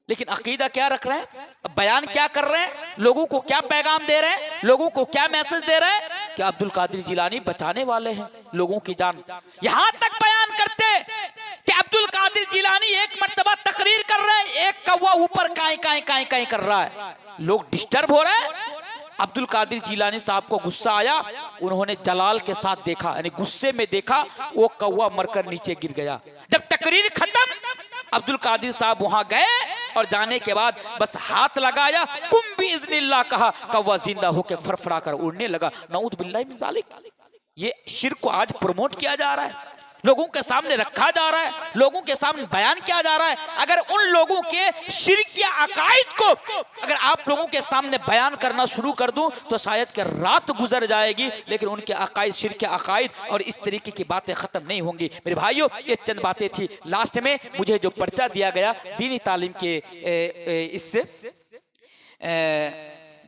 लेकिन अकीदा क्या रख रहे हैं, बयान क्या कर रहे हैं, लोगों को क्या पैगाम दे रहे हैं, लोगों को क्या मैसेज दे रहे हैं कि अब्दुल कादिर जिलानी बचाने वाले हैं लोगों की जान। यहां तक बयान करते कि अब्दुल कादिर जिलानी एक मर्तबा तकरीर कर रहे हैं, एक कौवा ऊपर काई काई काई काई कर रहा है, लोग डिस्टर्ब हो रहे हैं। अब्दुल कादिर जिलानी साहब को गुस्सा आया, उन्होंने जलाल के साथ देखा, यानी गुस्से में देखा, वो कौवा मरकर नीचे गिर गया। जब तकरीर खत्म, अब्दुल कादिर साहब वहां गए और जाने के बाद बस हाथ लगाया, कुम बिइज़्निल्लाह कहा, कौवा जिंदा होकर फरफरा कर उड़ने लगा। नऊज़ु बिल्लाहि मिन ज़ालिक। ये शिर्क को आज प्रमोट किया जा रहा है, लोगों के सामने रखा जा रहा है, लोगों के सामने बयान किया जा रहा है। अगर उन लोगों के शिर्क या अकायद को अगर आप लोगों के सामने बयान करना शुरू कर दूं तो शायद कि रात गुजर जाएगी, लेकिन उनके अकायद, शिर्क के अकायद और इस तरीके की बातें खत्म नहीं होंगी। मेरे भाइयों, ये चंद बातें थी। लास्ट में मुझे जो पर्चा दिया गया दीनी तालीम के इससे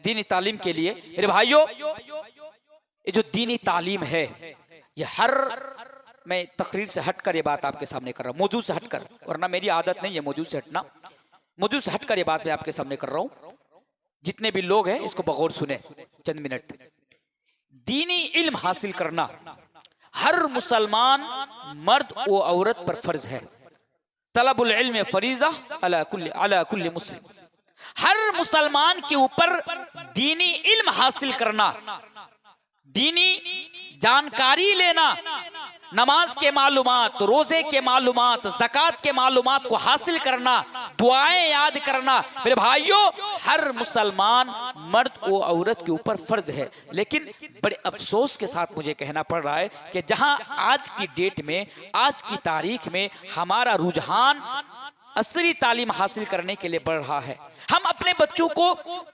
दीनी तालीम के लिए, मेरे भाइयों ये जो दीनी तालीम है, ये हर, मैं तकरीर से हटकर ये बात आपके सामने कर रहा हूँ, मौजूद से हटकर, वरना मेरी आदत नहीं है मौजूद से हटना। मौजूद से हटकर ये बात मैं आपके सामने कर रहा हूँ। जितने भी लोग हैं इसको बगौर सुने चंद मिनट। दीनी इल्म हासिल करना हर मुसलमान मर्द व औरत पर फर्ज है। तलबुल इल्म फरीज़ा अला कुल्ली मुस्लिम। हर मुसलमान के ऊपर दीनी इल्म हासिल करना, दीनी जानकारी लेना, नमाज के मालूमात, रोजे के मालूमात, ज़कात के मालूमात को हासिल करना, दुआएं याद करना, मेरे भाइयों हर मुसलमान मर्द व औरत के ऊपर फर्ज है। लेकिन बड़े अफसोस के साथ मुझे कहना पड़ रहा है कि जहां आज की डेट में, आज की तारीख में हमारा रुझान असली तालीम हासिल करने के लिए बढ़ रहा है। हम अपने बच्चों को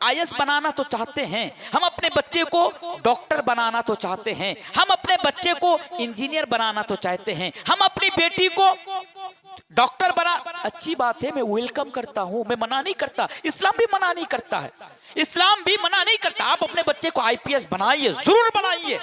आईएएस बनाना तो चाहते हैं, हम अपने बच्चे को डॉक्टर बनाना तो चाहते हैं, हम अपने बच्चे को इंजीनियर बनाना तो चाहते हैं, हम अपनी बेटी को डॉक्टर बना। अच्छी बात है, मैं वेलकम करता हूं, मैं मना नहीं करता, इस्लाम भी मना नहीं करता है, इस्लाम भी मना नहीं करता। आप अपने बच्चे को आईपीएस बनाइए, जरूर बनाइए,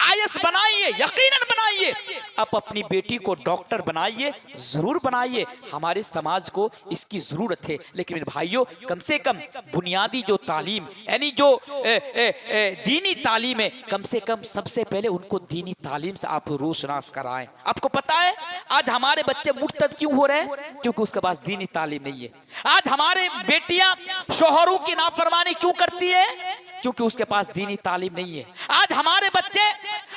आईएएस बनाइए, यकीनन बनाइए। आप अपनी बेटी को डॉक्टर बनाइए, जरूर बनाइए, हमारे समाज को इसकी जरूरत है। लेकिन मेरे भाइयों, कम से कम बुनियादी जो तालीम, यानी जो दीनी तालीम है, कम से कम सबसे पहले उनको दीनी तालीम से आप रोशनास कराएं। आपको पता है आज हमारे बच्चे मुर्तद क्यों हो रहे हैं? क्योंकि उसके पास दीनी तालीम नहीं है। आज हमारे बेटियां शोहरों की नाफरमानी क्यों करती है? क्योंकि उसके पास दीनी तालीम नहीं है। आज हमारे बच्चे,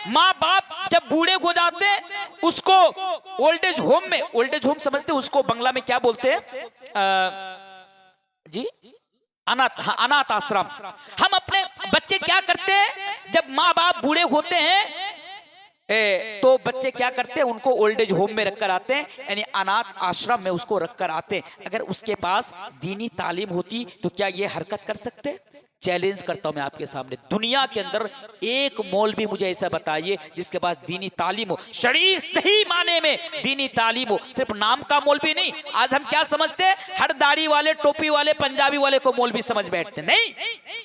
माँ बाप जब बूढ़े हो जाते उसको ओल्ड एज होम में, ओल्ड एज होम समझते उसको बंगला में क्या बोलते हैं जी, अनाथ आश्रम। हम अपने बच्चे क्या करते हैं, जब माँ बाप बूढ़े होते हैं तो बच्चे क्या करते हैं, उनको ओल्ड एज होम में रखकर आते हैं, यानी अनाथ आश्रम में उसको रखकर आते हैं। अगर उसके पास दीनी तालीम होती तो क्या ये हरकत कर सकते? चैलेंज करता हूं मैं आपके सामने, दुनिया के अंदर एक मौलवी मुझे ऐसा बताइए जिसके पास दीनी तालीम हो, शरीर सही माने में दीनी तालीम हो, सिर्फ नाम का मौलवी नहीं। आज हम क्या समझते हैं, हर दाढ़ी वाले, टोपी वाले, पंजाबी वाले को मौलवी समझ बैठते, नहीं,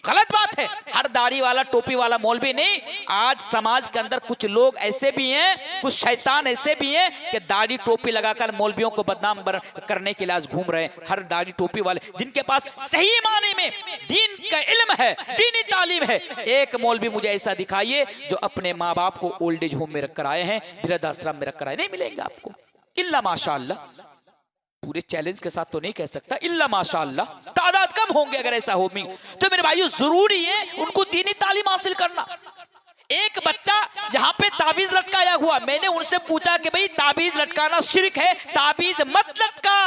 गलत बात है। हर दाढ़ी वाला, टोपी वाला मौलवी नहीं। आज समाज के अंदर कुछ लोग ऐसे भी हैं, कुछ शैतान ऐसे भी हैं कि दाढ़ी टोपी लगाकर मौलवियों को बदनाम करने के लिए आज घूम रहे हैं। हर दाढ़ी टोपी वाले जिनके पास सही माने में दीन का इल्म है, दीनी तालीम है, एक मौलवी मुझे ऐसा दिखाइए जो अपने माँ बाप को ओल्ड एज होम में रखकर आए हैं, वृद्धाश्रम में रखकर आए, नहीं मिलेंगे आपको, इल्ला माशाअल्लाह। पूरे चैलेंज के साथ तो नहीं कह सकता, इल्ला माशाअल्लाह, तादाद कम होंगे अगर ऐसा हो। तो मेरे भाइयों, जरूरी है उनको दीनी तालीम हासिल करना। एक बच्चा यहाँ पे ताबीज लटकाया हुआ, मैंने उनसे पूछा कि भाई ताबीज लटकाना शिर्क है, ताबीज मत लटका,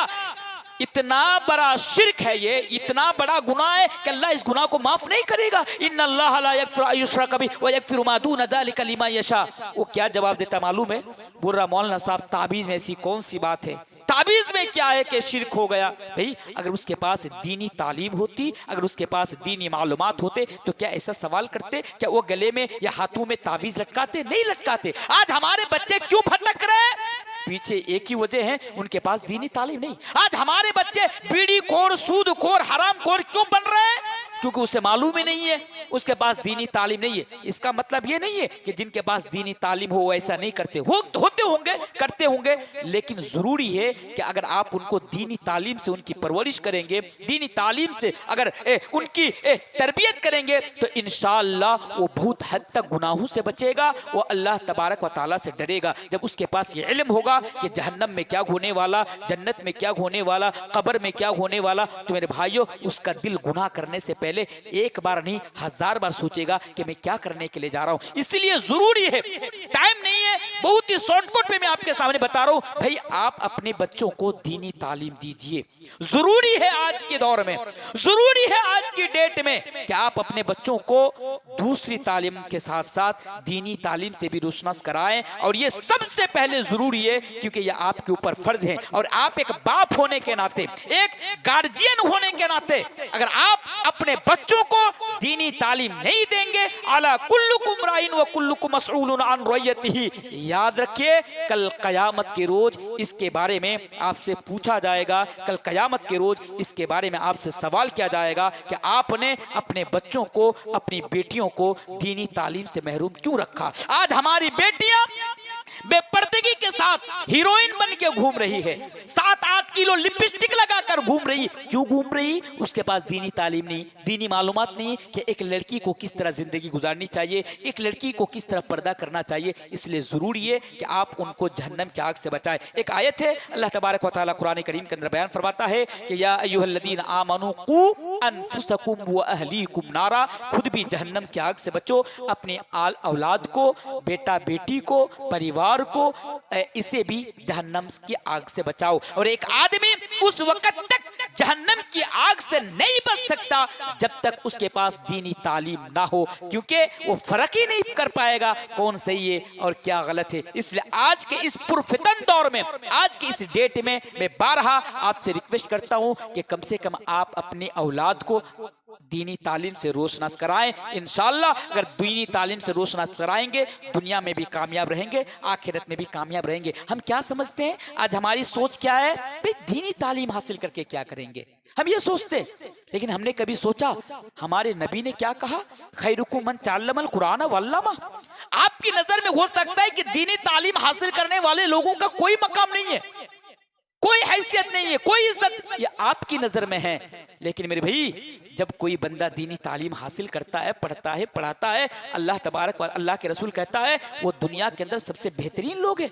इतना बड़ा शिर्क है ये, इतना बड़ा गुनाह है कि अल्लाह इस गुनाह को माफ नहीं करेगा। इन्नल्लाह ला यगफिरु अन युश्रका बिही व यगफिरु मा दून ज़ालिका लिमन यशा। वो क्या जवाब देता मालूम है, बोल रहा मौलाना साहब ताबीज में ऐसी कौन सी बात है, ताबीज में क्या है कि शिर्क हो गया। भाई अगर उसके पास दीनी तालीम होती, अगर उसके पास दीनी मालूमात होते तो क्या ऐसा सवाल करते, क्या वो गले में या हाथों में ताबीज लटकाते? नहीं लटकाते। आज हमारे बच्चे क्यों भटक रहे हैं, पीछे एक ही वजह है, उनके पास दीनी तालीम नहीं। आज हमारे बच्चे बीड़ी खोर, सूद खोर, हराम खोर क्यों बन रहे हैं? क्योंकि उसे मालूम ही नहीं है, उसके पास दीनी तालीम नहीं है। इसका मतलब ये नहीं है कि जिनके पास दीनी तालीम हो ऐसा नहीं करते, होते होंगे, करते होंगे, लेकिन जरूरी है कि अगर आप उनको दीनी तालीम से उनकी परवरिश करेंगे, दीनी तालीम से अगर उनकी तरबियत करेंगे तो इंशाअल्लाह वो बहुत हद तक गुनाहों से बचेगा, वो अल्लाह तबारक व तआला से डरेगा। जब उसके पास ये इल्म होगा कि जहन्नम में क्या होने वाला, जन्नत में क्या होने वाला, कब्र में क्या होने वाला, तो मेरे भाइयों उसका दिल गुनाह करने से पहले एक बार नहीं 1000 बार सोचेगा कि मैं क्या करने के लिए जा रहा हूं। इसलिए जरूरी है, टाइम नहीं है, बहुत ही शॉर्टकट में मैं आपके सामने बता रहा हूं, भाई आप अपने बच्चों को दीनी तालीम दीजिए। जरूरी है आज के दौर में, जरूरी है आज की डेट में कि आप अपने बच्चों को दूसरी तालीम के साथ साथ दीनी तालीम से भी रोशनास कराएं। और ये सबसे पहले जरूरी है क्योंकि ये आपके ऊपर फर्ज है। और आप एक बाप होने के नाते, एक गार्जियन होने के नाते, अगर आप अपने बच्चों को दीनी तालीम नहीं देंगे, अला कुल्लुकुम राइन व कुल्लुकुम मसऊलुन अन रइयतिही, याद रखिए कल कयामत के रोज इसके बारे में आपसे पूछा जाएगा। कल कयामत के रोज इसके बारे में आपसे सवाल किया जाएगा कि आपने अपने बच्चों को, अपनी बेटियों को दीनी तालीम से महरूम क्यों रखा। आज हमारी बेटियां बेपर्दगी के साथ हीरोइन बन के घूम रही है, 7-8 किलो लिपस्टिक लगाकर घूम रही, क्यों घूम रही? उसके पास दीनी तालीम नहीं, दीनी मालूमात नहीं कि एक लड़की को किस तरह जिंदगी गुजारनी चाहिए, एक लड़की को किस तरह पर्दा करना चाहिए। इसलिए जरूरी है कि आप उनको जहन्नम की आग से बचाएं। एक आयत है, अल्लाह तबारक व तआला कुरान करीम के अंदर बयान फरमाता है कि या अय्युहल्लज़ीना आमनू कू अनफुसकुम व अहलीकुम नारा, खुद भी जहन्नम की आग से बचो, अपने औलाद को, बेटा बेटी को, परिवार को, इसे भी जहन्नम की आग से बचाओ। और एक आदमी उस वक्त तक जहन्नम की आग से नहीं बच सकता जब तक उसके पास दीनी तालीम ना हो, क्योंकि वो फर्क ही नहीं कर पाएगा कौन सही है और क्या गलत है। इसलिए आज के इस पुरफितन दौर में, आज की इस डेट में मैं बारहा आपसे रिक्वेस्ट करता हूं कि कम से कम आप अपनी औलाद को दीनी तालीम से रोशनास कराएं। इंशाअल्लाह अगर दीनी तालीम से रोशनास कराएंगे, दुनिया में भी कामयाब रहेंगे, आखिरत में भी कामयाब रहेंगे। हम क्या समझते हैं, आज हमारी सोच क्या है, भाई दीनी तालीम हासिल करके क्या करेंगे, हम ये सोचते। लेकिन हमने कभी सोचा हमारे नबी ने क्या कहा, खैरुकुम मन तअल्लमल कुरान व अल्लमा। आपकी नजर में हो सकता है कि दीनी तालीम हासिल करने वाले लोगों का कोई मकाम नहीं है, कोई हैसियत नहीं है, कोई इज्जत, ये आपकी नजर में है। लेकिन मेरे भाई जब कोई बंदा दीनी तालीम हासिल करता है, पढ़ता है, पढ़ाता है, अल्लाह तबारक व अल्लाह के रसूल कहता है वो दुनिया के अंदर सबसे बेहतरीन लोग हैं।